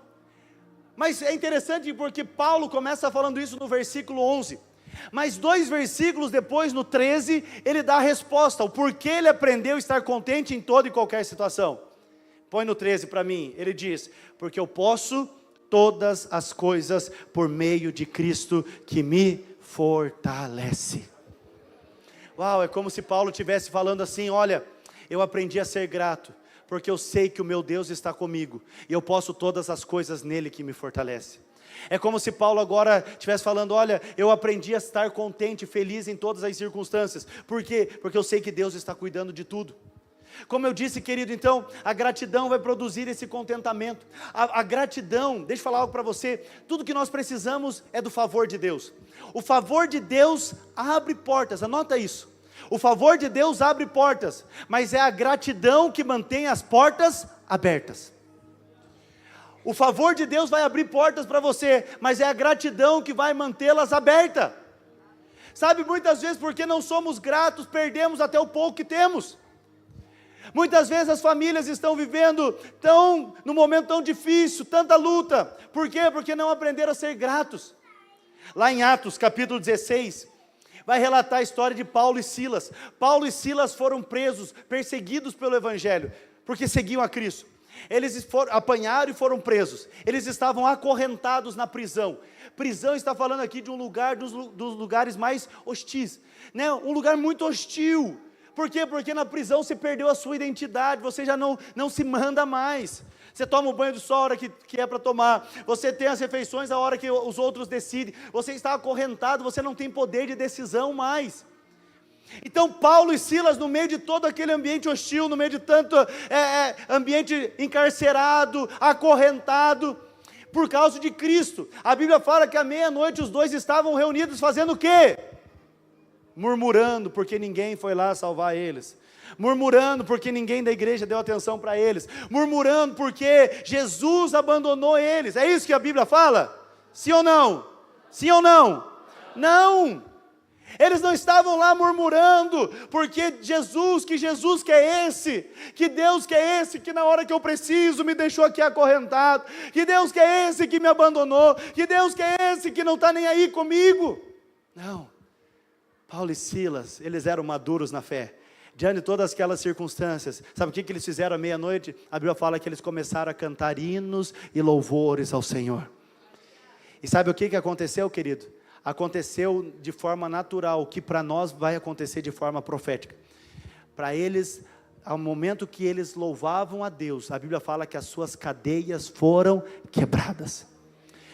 Mas é interessante porque Paulo começa falando isso no versículo 11, mas 2 versículos depois, no 13, ele dá a resposta, o porquê ele aprendeu a estar contente em toda e qualquer situação. Põe no 13 para mim, ele diz: porque eu posso todas as coisas por meio de Cristo que me fortalece. Uau, é como se Paulo estivesse falando assim: olha, eu aprendi a ser grato, porque eu sei que o meu Deus está comigo, e eu posso todas as coisas nele que me fortalece. É como se Paulo agora estivesse falando: olha, eu aprendi a estar contente, feliz em todas as circunstâncias. Por quê? Porque eu sei que Deus está cuidando de tudo. Como eu disse, querido, então, a gratidão vai produzir esse contentamento. A gratidão, deixa eu falar algo para você, tudo que nós precisamos é do favor de Deus. O favor de Deus abre portas, anota isso. O favor de Deus abre portas, mas é a gratidão que mantém as portas abertas. O favor de Deus vai abrir portas para você, mas é a gratidão que vai mantê-las abertas. Sabe, muitas vezes, porque não somos gratos, perdemos até o pouco que temos. Muitas vezes as famílias estão vivendo num momento tão difícil, tanta luta. Por quê? Porque não aprenderam a ser gratos. Lá em Atos capítulo 16, vai relatar a história de Paulo e Silas. Paulo e Silas foram presos, perseguidos pelo Evangelho, porque seguiam a Cristo. Eles apanharam e foram presos. Eles estavam acorrentados na prisão. Prisão está falando aqui de um lugar, dos lugares mais hostis, né? Um lugar muito hostil. Por quê? Porque na prisão você perdeu a sua identidade, você já não se manda mais. Você toma o banho do sol a hora que é para tomar, você tem as refeições a hora que os outros decidem, você está acorrentado, você não tem poder de decisão mais. Então Paulo e Silas, no meio de todo aquele ambiente hostil, no meio de tanto ambiente encarcerado, acorrentado, por causa de Cristo. A Bíblia fala que à meia-noite os dois estavam reunidos fazendo o quê? Murmurando, porque ninguém foi lá salvar eles. Murmurando porque ninguém da igreja deu atenção para eles. Murmurando porque Jesus abandonou eles. É isso que a Bíblia fala? Sim ou não? Sim ou não? Não! Eles não estavam lá murmurando, porque Jesus que é esse, que Deus que é esse, que na hora que eu preciso me deixou aqui acorrentado, que Deus que é esse que me abandonou, que Deus que é esse que não está nem aí comigo. Não, Paulo e Silas, eles eram maduros na fé, diante de todas aquelas circunstâncias. Sabe o que eles fizeram à meia-noite? A Bíblia fala que eles começaram a cantar hinos e louvores ao Senhor. E sabe o que aconteceu, querido? Aconteceu de forma natural, o que para nós vai acontecer de forma profética. Para eles, ao momento que eles louvavam a Deus, a Bíblia fala que as suas cadeias foram quebradas.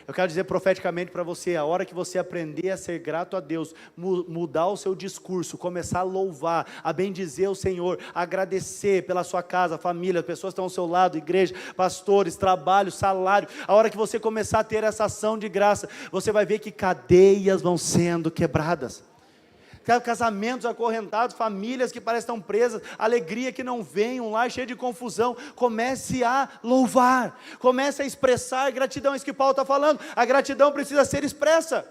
Eu quero dizer profeticamente para você, a hora que você aprender a ser grato a Deus, mudar o seu discurso, começar a louvar, a bendizer o Senhor, a agradecer pela sua casa, família, pessoas que estão ao seu lado, igreja, pastores, trabalho, salário, a hora que você começar a ter essa ação de graça, você vai ver que cadeias vão sendo quebradas. Casamentos acorrentados, famílias que parecem estão presas, alegria que não vem, um lar cheio de confusão. Comece a louvar, comece a expressar gratidão. É isso que Paulo está falando, a gratidão precisa ser expressa.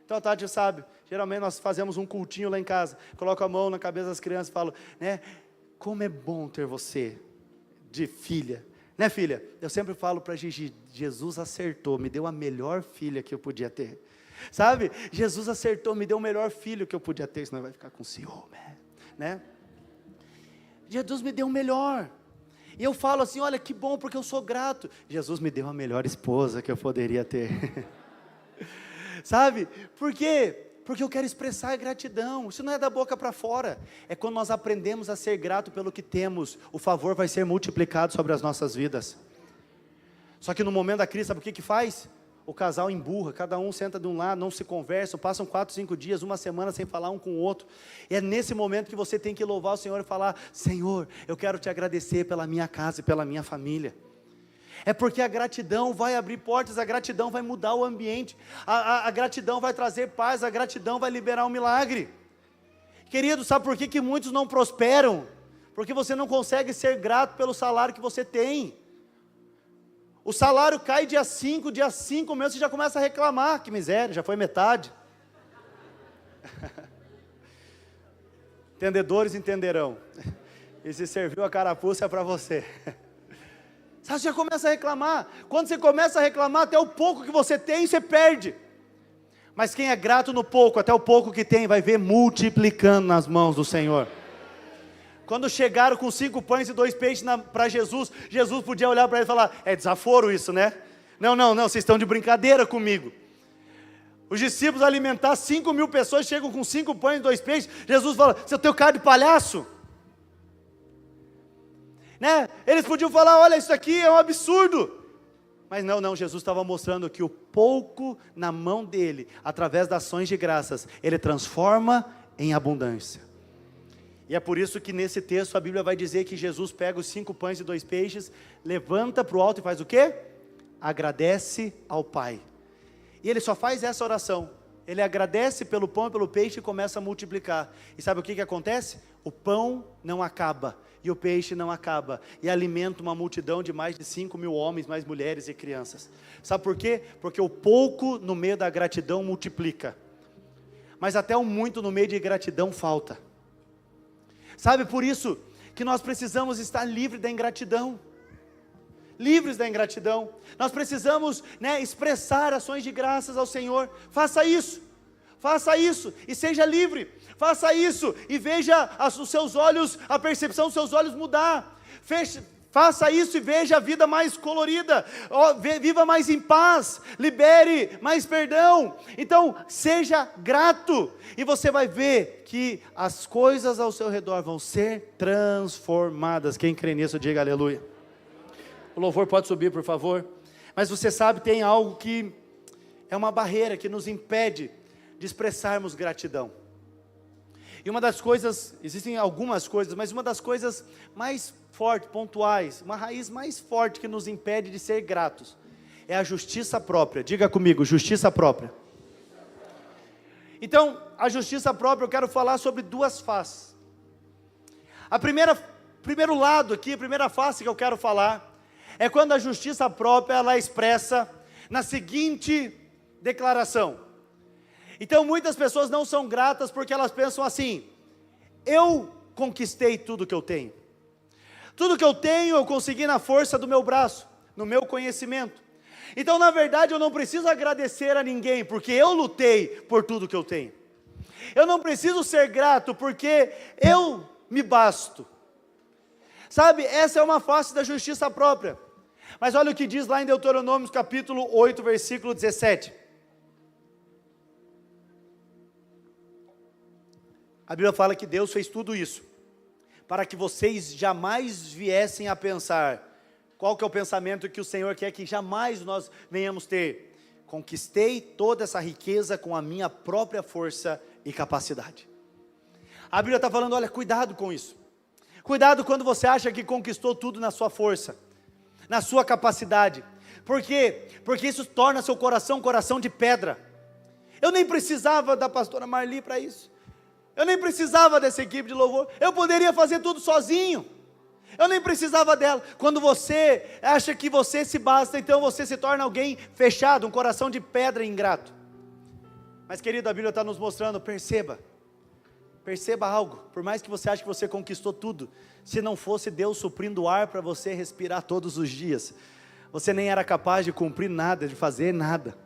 Então a Tati sabe, geralmente nós fazemos um cultinho lá em casa, coloco a mão na cabeça das crianças e falo, né, como é bom ter você de filha, né filha? Eu sempre falo para Gigi, Jesus acertou, me deu a melhor filha que eu podia ter. Sabe, Jesus acertou, me deu o melhor filho que eu podia ter, senão vai ficar com ciúme, né? Jesus me deu o melhor, e eu falo assim, olha que bom, porque eu sou grato. Jesus me deu a melhor esposa que eu poderia ter. Sabe, por quê? Porque eu quero expressar gratidão. Isso não é da boca para fora, é quando nós aprendemos a ser grato pelo que temos, o favor vai ser multiplicado sobre as nossas vidas. Só que no momento da crise, sabe o que faz? O casal emburra, cada um senta de um lado, não se conversam, passam 4, 5 dias, uma semana sem falar um com o outro. E é nesse momento que você tem que louvar o Senhor e falar, Senhor, eu quero te agradecer pela minha casa e pela minha família. É porque a gratidão vai abrir portas, a gratidão vai mudar o ambiente, a gratidão vai trazer paz, a gratidão vai liberar um milagre. Querido, sabe por que muitos não prosperam? Porque você não consegue ser grato pelo salário que você tem. O salário cai dia 5 mesmo, você já começa a reclamar, que miséria, já foi metade. Entendedores entenderão. E se serviu a carapuça é para você. Você já começa a reclamar. Quando você começa a reclamar, até o pouco que você tem, você perde. Mas quem é grato no pouco, até o pouco que tem, vai ver multiplicando nas mãos do Senhor. Quando chegaram com 5 pães e 2 peixes para Jesus, Jesus podia olhar para ele e falar, é desaforo isso, né? Não, vocês estão de brincadeira comigo. Os discípulos alimentar 5.000 pessoas, chegam com 5 pães e 2 peixes, Jesus fala, você tem cara de palhaço? Né? Eles podiam falar, olha, isso aqui é um absurdo. Mas não, Jesus estava mostrando que o pouco na mão dele, através das ações de graças, ele transforma em abundância. E é por isso que nesse texto a Bíblia vai dizer que Jesus pega os 5 pães e 2 peixes, levanta para o alto e faz o quê? Agradece ao Pai. E ele só faz essa oração. Ele agradece pelo pão e pelo peixe e começa a multiplicar. E sabe o que acontece? O pão não acaba e o peixe não acaba. E alimenta uma multidão de mais de 5.000 homens, mais mulheres e crianças. Sabe por quê? Porque o pouco no meio da gratidão multiplica. Mas até o muito no meio de gratidão falta. Sabe, por isso que nós precisamos estar livres da ingratidão. Livres da ingratidão. Nós precisamos, expressar ações de graças ao Senhor. Faça isso e seja livre. Faça isso e veja os seus olhos, a percepção dos seus olhos mudar. Faça isso e veja a vida mais colorida, viva mais em paz, libere mais perdão. Então, seja grato, e você vai ver que as coisas ao seu redor vão ser transformadas. Quem crê nisso, diga aleluia. O louvor pode subir, por favor. Mas você sabe, tem algo que é uma barreira que nos impede de expressarmos gratidão. E uma das coisas, existem algumas coisas, mas uma das coisas mais fortes, pontuais, uma raiz mais forte que nos impede de ser gratos, é a justiça própria. Diga comigo, justiça própria. Então, a justiça própria, eu quero falar sobre duas faces. Primeiro lado aqui, a primeira face que eu quero falar, é quando a justiça própria, ela é expressa na seguinte declaração. Então, muitas pessoas não são gratas porque elas pensam assim: eu conquistei tudo que eu tenho. Tudo que eu tenho eu consegui na força do meu braço, no meu conhecimento. Então, na verdade, eu não preciso agradecer a ninguém, porque eu lutei por tudo que eu tenho. Eu não preciso ser grato, porque eu me basto. Sabe, essa é uma face da justiça própria. Mas olha o que diz lá em Deuteronômio, capítulo 8, versículo 17. A Bíblia fala que Deus fez tudo isso para que vocês jamais viessem a pensar. Qual que é o pensamento que o Senhor quer que jamais nós venhamos ter? Conquistei toda essa riqueza com a minha própria força e capacidade. A Bíblia está falando, olha, cuidado com isso. Cuidado quando você acha que conquistou tudo na sua força, na sua capacidade. Por quê? Porque isso torna seu coração um coração de pedra. Eu nem precisava da pastora Marli para isso. Eu nem precisava dessa equipe de louvor. Eu poderia fazer tudo sozinho. Eu nem precisava dela. Quando você acha que você se basta, então você se torna alguém fechado, um coração de pedra ingrato. Mas querido, a Bíblia está nos mostrando, perceba algo. Por mais que você ache que você conquistou tudo, se não fosse Deus suprindo o ar para você respirar todos os dias, você nem era capaz de cumprir nada, de fazer nada.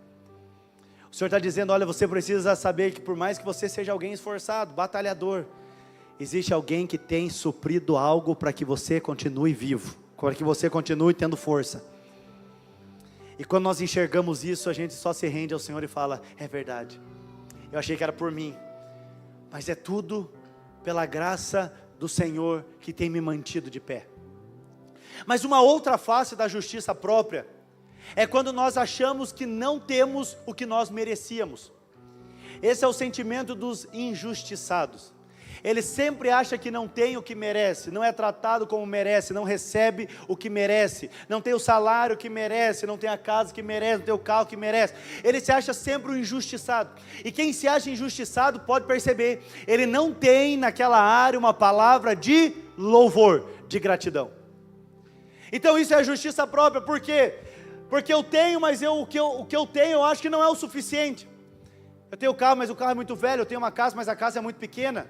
O Senhor está dizendo, olha, você precisa saber que por mais que você seja alguém esforçado, batalhador, existe alguém que tem suprido algo para que você continue vivo, para que você continue tendo força. E quando nós enxergamos isso, a gente só se rende ao Senhor e fala, é verdade, eu achei que era por mim, mas é tudo pela graça do Senhor que tem me mantido de pé. Mas uma outra face da justiça própria, é quando nós achamos que não temos o que nós merecíamos. Esse é o sentimento dos injustiçados. Ele sempre acha que não tem o que merece, não é tratado como merece, não recebe o que merece, não tem o salário que merece, não tem a casa que merece, não tem o carro que merece. Ele se acha sempre um injustiçado. E quem se acha injustiçado pode perceber, ele não tem naquela área uma palavra de louvor, de gratidão. Então isso é a justiça própria, por quê? Porque eu tenho, mas o que eu tenho eu acho que não é o suficiente. Eu tenho carro, mas o carro é muito velho. Eu tenho uma casa, mas a casa é muito pequena.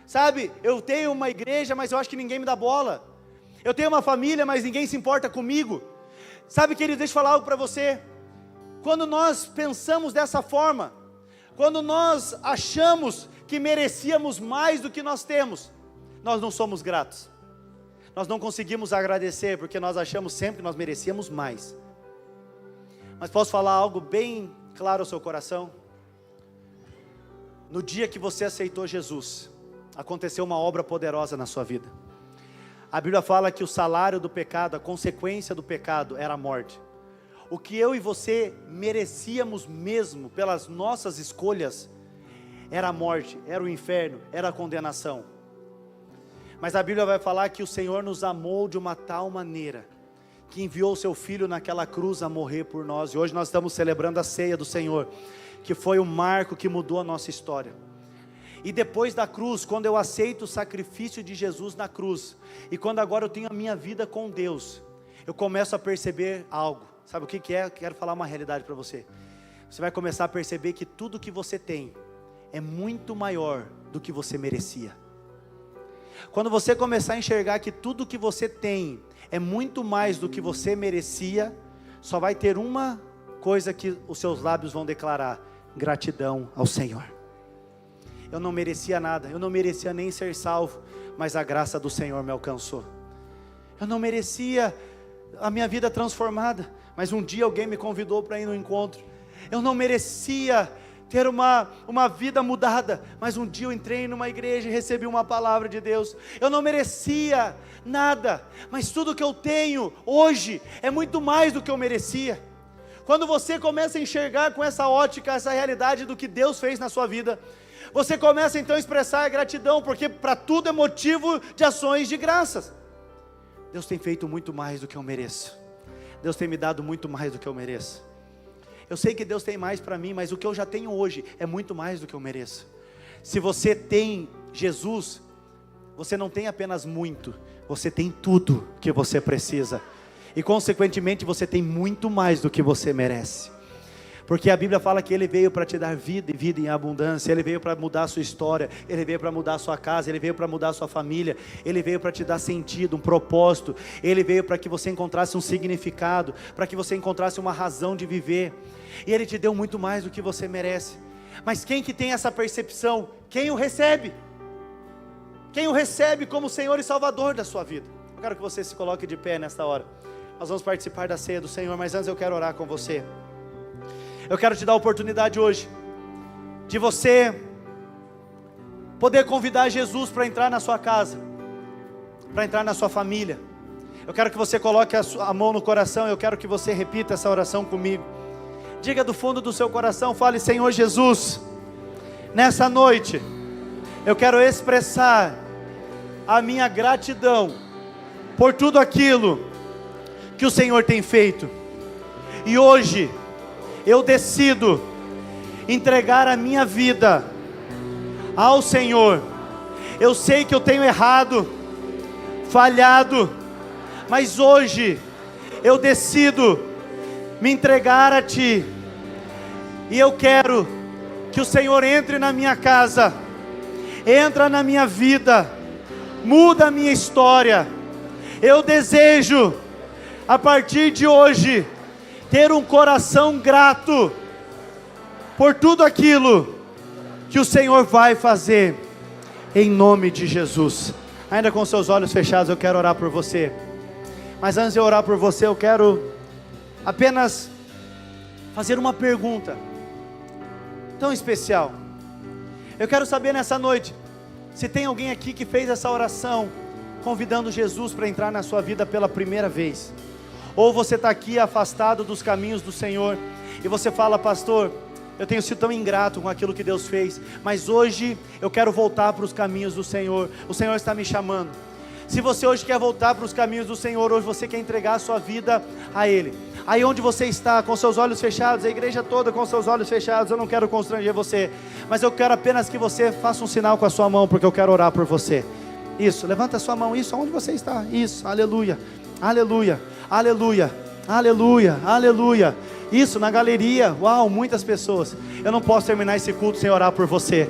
Sabe, eu tenho uma igreja, mas eu acho que ninguém me dá bola. Eu tenho uma família, mas ninguém se importa comigo. Sabe, querido, deixa eu falar algo para você. Quando nós pensamos dessa forma, quando nós achamos que merecíamos mais do que nós temos, nós não somos gratos. Nós não conseguimos agradecer, porque nós achamos sempre que nós merecíamos mais. Mas posso falar algo bem claro ao seu coração? No dia que você aceitou Jesus, aconteceu uma obra poderosa na sua vida. A Bíblia fala que o salário do pecado, a consequência do pecado era a morte. O que eu e você merecíamos mesmo, pelas nossas escolhas, era a morte, era o inferno, era a condenação. Mas a Bíblia vai falar que o Senhor nos amou de uma tal maneira, que enviou o seu Filho naquela cruz a morrer por nós. E hoje nós estamos celebrando a ceia do Senhor, que foi o marco que mudou a nossa história. E depois da cruz, quando eu aceito o sacrifício de Jesus na cruz, e quando agora eu tenho a minha vida com Deus, eu começo a perceber algo. Sabe o que é? Eu quero falar uma realidade para você. Você vai começar a perceber que tudo que você tem é muito maior do que você merecia. Quando você começar a enxergar que tudo que você tem é muito mais do que você merecia, só vai ter uma coisa que os seus lábios vão declarar: gratidão ao Senhor. Eu não merecia nada, eu não merecia nem ser salvo, mas a graça do Senhor me alcançou. Eu não merecia a minha vida transformada, mas um dia alguém me convidou para ir no encontro. Eu não merecia ter uma vida mudada, mas um dia eu entrei numa igreja e recebi uma palavra de Deus. Eu não merecia nada, mas tudo que eu tenho hoje é muito mais do que eu merecia. Quando você começa a enxergar com essa ótica, essa realidade do que Deus fez na sua vida, você começa então a expressar a gratidão, porque para tudo é motivo de ações de graças. Deus tem feito muito mais do que eu mereço. Deus tem me dado muito mais do que eu mereço. Eu sei que Deus tem mais para mim, mas o que eu já tenho hoje é muito mais do que eu mereço. Se você tem Jesus, você não tem apenas muito, você tem tudo que você precisa. E consequentemente você tem muito mais do que você merece. Porque a Bíblia fala que Ele veio para te dar vida e vida em abundância. Ele veio para mudar a sua história. Ele veio para mudar a sua casa. Ele veio para mudar a sua família. Ele veio para te dar sentido, um propósito. Ele veio para que você encontrasse um significado, para que você encontrasse uma razão de viver. E Ele te deu muito mais do que você merece. Mas quem que tem essa percepção? Quem o recebe? Quem o recebe como Senhor e Salvador da sua vida? Eu quero que você se coloque de pé nesta hora. Nós vamos participar da ceia do Senhor, mas antes eu quero orar com você. Eu quero te dar a oportunidade hoje de você poder convidar Jesus para entrar na sua casa, para entrar na sua família. Eu quero que você coloque a mão no coração. Eu quero que você repita essa oração comigo. Diga do fundo do seu coração, fale: Senhor Jesus, nessa noite eu quero expressar a minha gratidão por tudo aquilo que o Senhor tem feito. E hoje eu decido entregar a minha vida ao Senhor. Eu sei que eu tenho errado, falhado, mas hoje eu decido me entregar a Ti. E eu quero que o Senhor entre na minha casa, entra na minha vida, muda a minha história. Eu desejo, a partir de hoje, ter um coração grato por tudo aquilo que o Senhor vai fazer, em nome de Jesus. Ainda com seus olhos fechados, eu quero orar por você. Mas antes de eu orar por você, eu quero apenas fazer uma pergunta tão especial. Eu quero saber nessa noite, se tem alguém aqui que fez essa oração, convidando Jesus para entrar na sua vida pela primeira vez. Ou você está aqui afastado dos caminhos do Senhor, e você fala: pastor, eu tenho sido tão ingrato com aquilo que Deus fez, mas hoje eu quero voltar para os caminhos do Senhor. O Senhor está me chamando. Se você hoje quer voltar para os caminhos do Senhor, hoje você quer entregar a sua vida a Ele, aí onde você está, com seus olhos fechados, a igreja toda com seus olhos fechados, eu não quero constranger você, mas eu quero apenas que você faça um sinal com a sua mão, porque eu quero orar por você. Isso, levanta a sua mão, isso, aonde você está, isso, aleluia, aleluia, aleluia, aleluia, aleluia. Isso, na galeria, uau, muitas pessoas. Eu não posso terminar esse culto sem orar por você.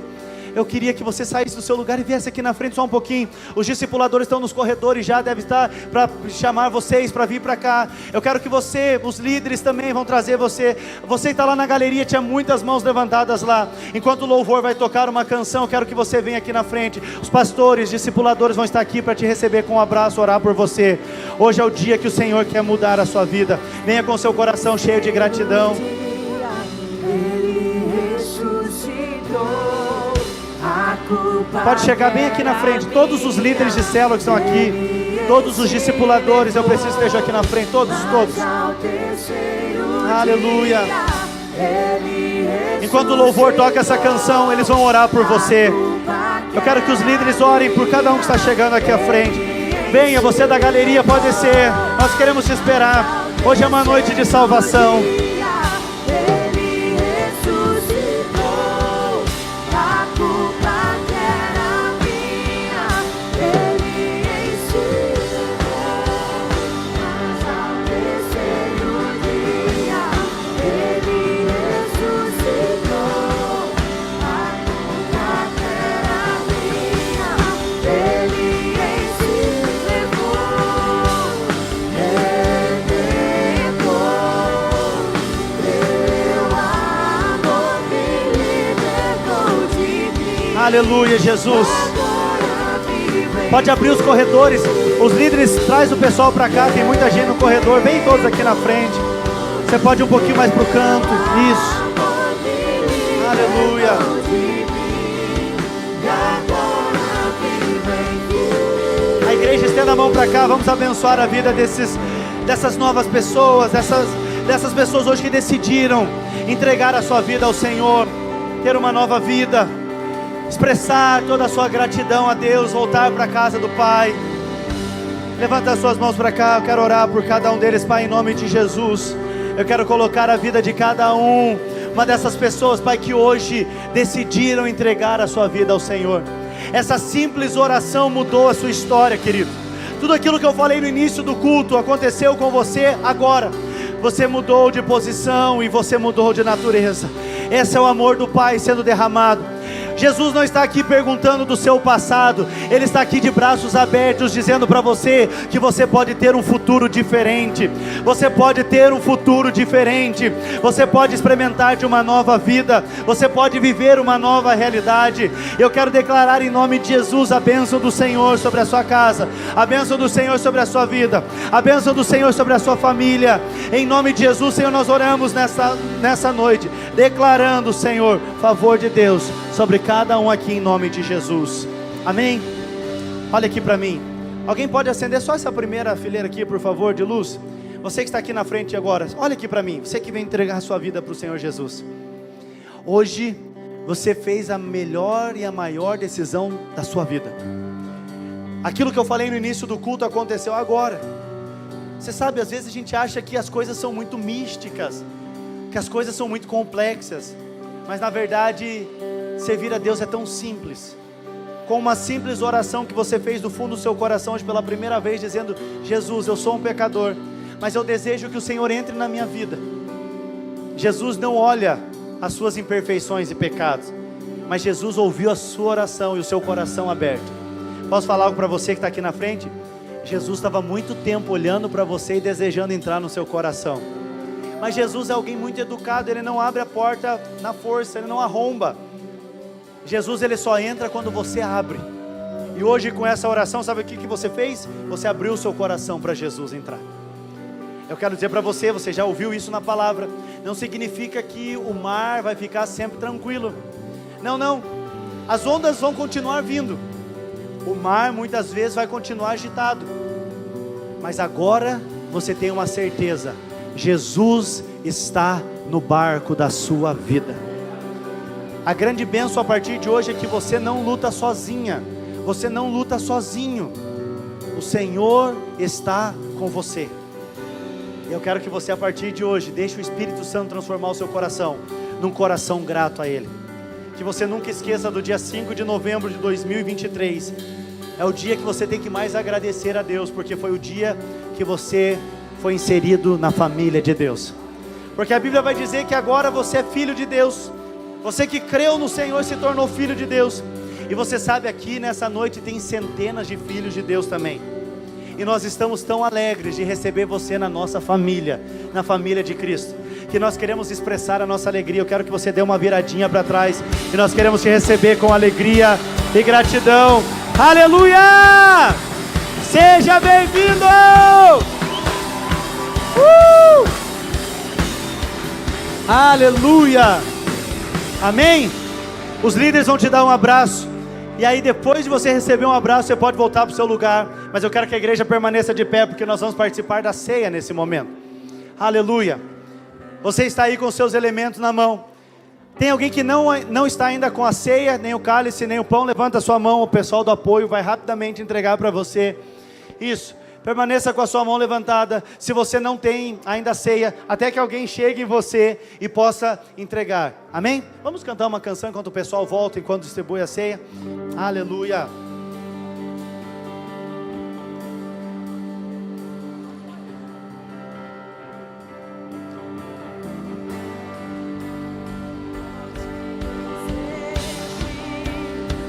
Eu queria que você saísse do seu lugar e viesse aqui na frente só um pouquinho. Os discipuladores estão nos corredores já, deve estar para chamar vocês para vir para cá. Eu quero que você, os líderes também vão trazer você. Você está lá na galeria, tinha muitas mãos levantadas lá. Enquanto o louvor vai tocar uma canção, eu quero que você venha aqui na frente. Os pastores, discipuladores vão estar aqui para te receber com um abraço, orar por você. Hoje é o dia que o Senhor quer mudar a sua vida. Venha com seu coração cheio de gratidão. Pode chegar bem aqui na frente. Todos os líderes de célula que estão aqui, todos os discipuladores, eu preciso que estejam aqui na frente. Todos. Aleluia. Enquanto o louvor toca essa canção, eles vão orar por você. Eu quero que os líderes orem por cada um que está chegando aqui à frente. Venha, você da galeria, pode descer. Nós queremos te esperar. Hoje é uma noite de salvação. Aleluia, Jesus. Pode abrir os corredores. Os líderes, traz o pessoal para cá. Tem muita gente no corredor. Vem todos aqui na frente. Você pode ir um pouquinho mais para o canto. Isso. Aleluia. A igreja estenda a mão para cá. Vamos abençoar a vida dessas novas pessoas. Dessas pessoas hoje que decidiram entregar a sua vida ao Senhor. Ter uma nova vida. Expressar toda a sua gratidão a Deus, voltar para a casa do Pai. Levanta as suas mãos para cá, eu quero orar por cada um deles, Pai, em nome de Jesus. Eu quero colocar a vida de cada uma dessas pessoas, Pai, que hoje decidiram entregar a sua vida ao Senhor. Essa simples oração mudou a sua história, querido. Tudo aquilo que eu falei no início do culto aconteceu com você agora. Você mudou de posição e você mudou de natureza. Esse é o amor do Pai sendo derramado. Jesus não está aqui perguntando do seu passado, Ele está aqui de braços abertos, dizendo para você que você pode ter um futuro diferente. Você pode ter um futuro diferente. Você pode experimentar de uma nova vida. Você pode viver uma nova realidade. Eu quero declarar em nome de Jesus a bênção do Senhor sobre a sua casa, a bênção do Senhor sobre a sua vida, a bênção do Senhor sobre a sua família. Em nome de Jesus, Senhor, nós oramos nessa noite, declarando, Senhor, favor de Deus sobre cada um aqui em nome de Jesus. Amém? Olha aqui para mim. Alguém pode acender só essa primeira fileira aqui, por favor, de luz? Você que está aqui na frente agora, olha aqui para mim. Você que vem entregar a sua vida para o Senhor Jesus. Hoje você fez a melhor e a maior decisão da sua vida. Aquilo que eu falei no início do culto aconteceu agora. Você sabe, às vezes a gente acha que as coisas são muito místicas, que as coisas são muito complexas, mas na verdade servir a Deus é tão simples. Com uma simples oração que você fez do fundo do seu coração hoje pela primeira vez, dizendo: Jesus, eu sou um pecador, mas eu desejo que o Senhor entre na minha vida. Jesus não olha as suas imperfeições e pecados, mas Jesus ouviu a sua oração e o seu coração aberto. Posso falar algo para você que está aqui na frente? Jesus estava há muito tempo olhando para você e desejando entrar no seu coração. Mas Jesus é alguém muito educado, Ele não abre a porta na força, Ele não arromba. Jesus, Ele só entra quando você abre. E hoje com essa oração, sabe o que você fez? Você abriu o seu coração para Jesus entrar. Eu quero dizer para você, você já ouviu isso na palavra, não significa que o mar vai ficar sempre tranquilo. Não, não, as ondas vão continuar vindo, o mar muitas vezes vai continuar agitado, mas agora você tem uma certeza: Jesus está no barco da sua vida. A grande bênção a partir de hoje é que você não luta sozinha, você não luta sozinho, o Senhor está com você. Eu quero que você a partir de hoje deixe o Espírito Santo transformar o seu coração num coração grato a Ele. Que você nunca esqueça do dia 5 de novembro de 2023, é o dia que você tem que mais agradecer a Deus, porque foi o dia que você foi inserido na família de Deus. Porque a Bíblia vai dizer que agora você é filho de Deus. Você que creu no Senhor se tornou filho de Deus. E você sabe, aqui nessa noite tem centenas de filhos de Deus também. E nós estamos tão alegres de receber você na nossa família, na família de Cristo, que nós queremos expressar a nossa alegria. Eu quero que você dê uma viradinha para trás, e nós queremos te receber com alegria e gratidão. Aleluia! Seja bem-vindo! Aleluia! Amém? Os líderes vão te dar um abraço. E aí depois de você receber um abraço, você pode voltar para o seu lugar. Mas eu quero que a igreja permaneça de pé, porque nós vamos participar da ceia nesse momento. Aleluia. Você está aí com os seus elementos na mão. Tem alguém que não está ainda com a ceia, nem o cálice, nem o pão? Levanta a sua mão, o pessoal do apoio vai rapidamente entregar para você. Isso. Permaneça com a sua mão levantada. Se você não tem ainda a ceia, até que alguém chegue em você e possa entregar. Amém? Vamos cantar uma canção enquanto o pessoal volta, enquanto distribui a ceia. Aleluia.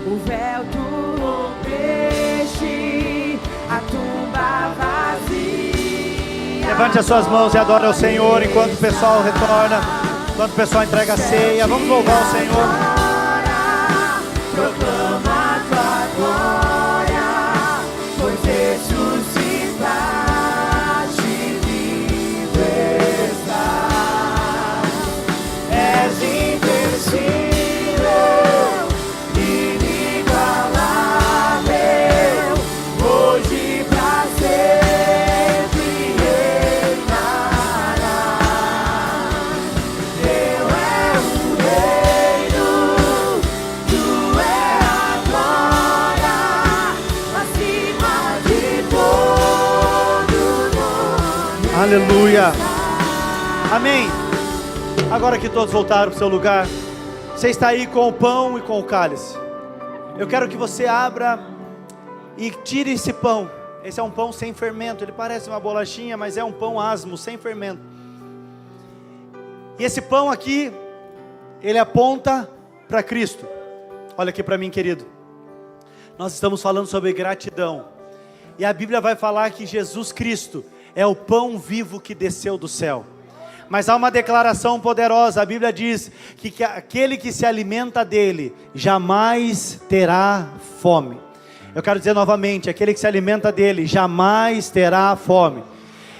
O véu tu rompeste, a tumba vazia. Levante as suas mãos e adore ao Senhor enquanto o pessoal retorna, enquanto o pessoal entrega a ceia. Vamos louvar o Senhor. Proclama tua glória, pois ressuscitaste, vivo estás. És invencível, inigualável, hoje pra sempre reinarás. Teu é o reino, tu é a glória. Aleluia. Amém. Agora que todos voltaram para o seu lugar, você está aí com o pão e com o cálice. Eu quero que você abra e tire esse pão. Esse é um pão sem fermento. Ele parece uma bolachinha, mas é um pão asmo, sem fermento. E esse pão aqui, ele aponta para Cristo. Olha aqui para mim, querido. Nós estamos falando sobre gratidão. E a Bíblia vai falar que Jesus Cristo é o pão vivo que desceu do céu. Mas há uma declaração poderosa. A Bíblia diz que aquele que se alimenta dele jamais terá fome. Eu quero dizer novamente, aquele que se alimenta dele jamais terá fome.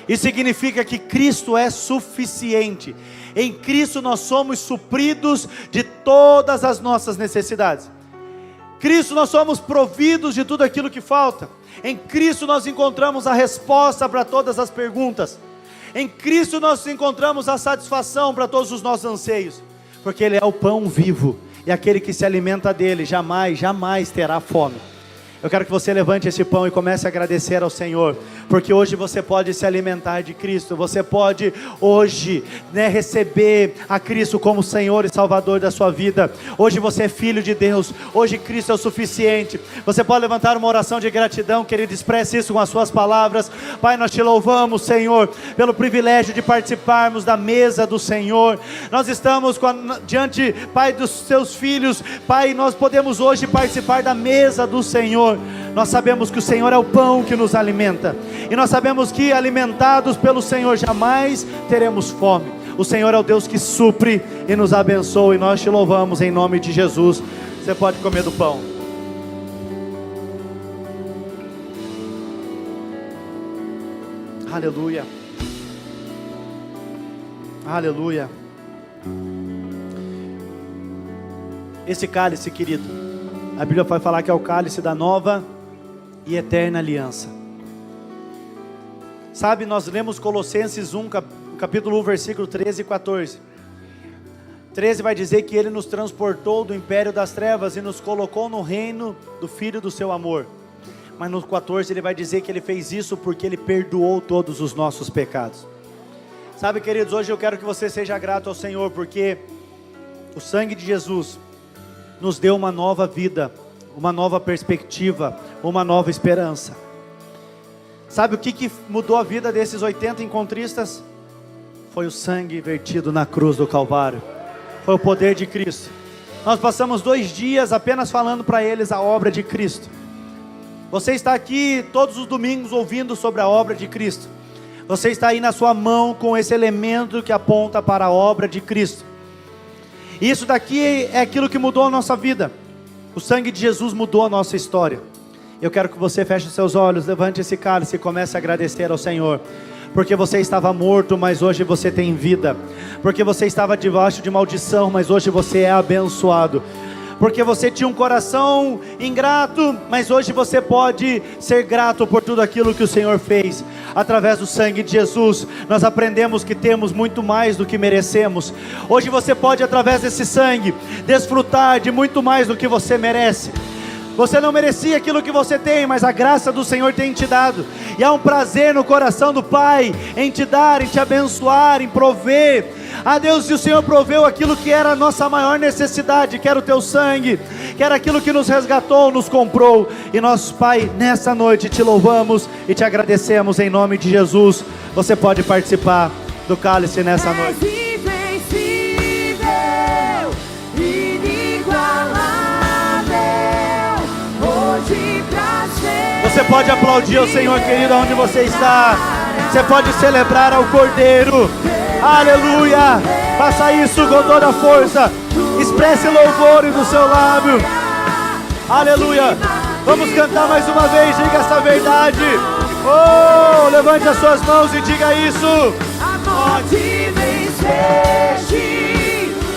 Isso significa que Cristo é suficiente. Em Cristo nós somos supridos de todas as nossas necessidades. Cristo nós somos providos de tudo aquilo que falta. Em Cristo nós encontramos a resposta para todas as perguntas. Em Cristo nós encontramos a satisfação para todos os nossos anseios. Porque Ele é o pão vivo. E aquele que se alimenta dele jamais terá fome. Eu quero que você levante esse pão e comece a agradecer ao Senhor, porque hoje você pode se alimentar de Cristo, você pode hoje receber a Cristo como Senhor e Salvador da sua vida. Hoje você é filho de Deus, hoje Cristo é o suficiente. Você pode levantar uma oração de gratidão, querido, expresse isso com as suas palavras. Pai, nós te louvamos, Senhor, pelo privilégio de participarmos da mesa do Senhor. Nós estamos diante, Pai, dos seus filhos. Pai, nós podemos hoje participar da mesa do Senhor. Nós sabemos que o Senhor é o pão que nos alimenta, e nós sabemos que alimentados pelo Senhor jamais teremos fome. O Senhor é o Deus que supre e nos abençoa, e nós te louvamos em nome de Jesus. Você pode comer do pão. Aleluia. Aleluia. Esse cálice, querido, a Bíblia vai falar que é o cálice da nova e eterna aliança. Sabe, nós lemos Colossenses 1, capítulo 1, versículo 13 e 14. 13 vai dizer que Ele nos transportou do império das trevas e nos colocou no reino do Filho do seu amor. Mas no 14 Ele vai dizer que Ele fez isso porque Ele perdoou todos os nossos pecados. Sabe, queridos, hoje eu quero que você seja grato ao Senhor, porque o sangue de Jesus nos deu uma nova vida, uma nova perspectiva, uma nova esperança. Sabe o que mudou a vida desses 80 encontristas? Foi o sangue vertido na cruz do Calvário. Foi o poder de Cristo. Nós passamos 2 dias apenas falando para eles a obra de Cristo. Você está aqui todos os domingos ouvindo sobre a obra de Cristo. Você está aí na sua mão com esse elemento que aponta para a obra de Cristo. Isso daqui é aquilo que mudou a nossa vida. O sangue de Jesus mudou a nossa história. Eu quero que você feche os seus olhos, levante esse cálice e comece a agradecer ao Senhor. Porque você estava morto, mas hoje você tem vida. Porque você estava debaixo de maldição, mas hoje você é abençoado. Porque você tinha um coração ingrato, mas hoje você pode ser grato por tudo aquilo que o Senhor fez. Através do sangue de Jesus, nós aprendemos que temos muito mais do que merecemos. Hoje você pode, através desse sangue, desfrutar de muito mais do que você merece. Você não merecia aquilo que você tem, mas a graça do Senhor tem te dado. E há um prazer no coração do Pai em te dar, em te abençoar, em prover. Ah, Deus, e o Senhor proveu aquilo que era a nossa maior necessidade, que era o teu sangue, que era aquilo que nos resgatou, nos comprou. E nós, Pai, nessa noite te louvamos e te agradecemos em nome de Jesus. Você pode participar do cálice nessa noite. Você pode aplaudir ao Senhor, querido, onde você está. Você pode celebrar ao Cordeiro. Aleluia. Faça isso com toda a força. Expresse louvor do seu lábio. Aleluia. Vamos cantar mais uma vez. Diga essa verdade. Oh, levante as suas mãos e diga isso. A morte venceste,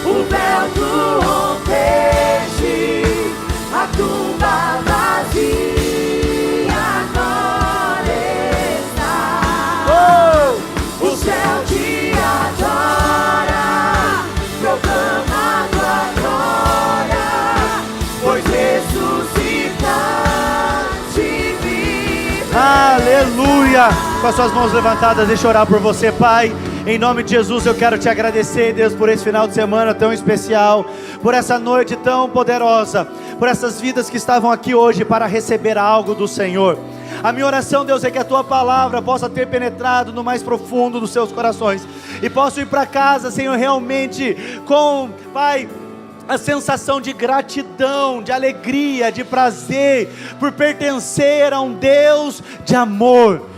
o véu tu rompeste, a tumba vazia. Aleluia! com as suas mãos levantadas, deixa eu orar por você, Pai. Em nome de Jesus, eu quero te agradecer, Deus, por esse final de semana tão especial, por essa noite tão poderosa, por essas vidas que estavam aqui hoje para receber algo do Senhor. A minha oração, Deus, é que a Tua palavra possa ter penetrado no mais profundo dos seus corações e possa ir para casa, Senhor, realmente com, Pai, a sensação de gratidão, de alegria, de prazer, por pertencer a um Deus de amor.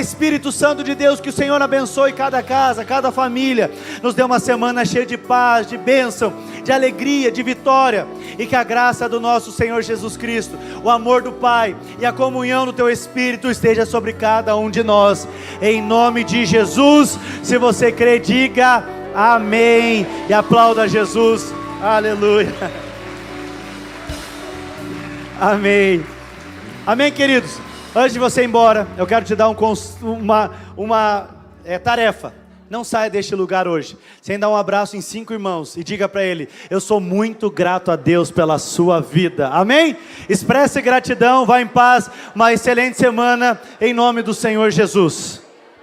Espírito Santo de Deus, que o Senhor abençoe cada casa, cada família, nos dê uma semana cheia de paz, de bênção, de alegria, de vitória, e que a graça do nosso Senhor Jesus Cristo, o amor do Pai e a comunhão do Teu Espírito esteja sobre cada um de nós, em nome de Jesus. Se você crê, diga amém, e aplauda Jesus, aleluia, amém, amém, queridos. Antes de você ir embora, eu quero te dar uma tarefa. Não saia deste lugar hoje sem dar um abraço em 5 irmãos e diga para ele: eu sou muito grato a Deus pela sua vida. Amém? Expresse gratidão, vá em paz, uma excelente semana em nome do Senhor Jesus.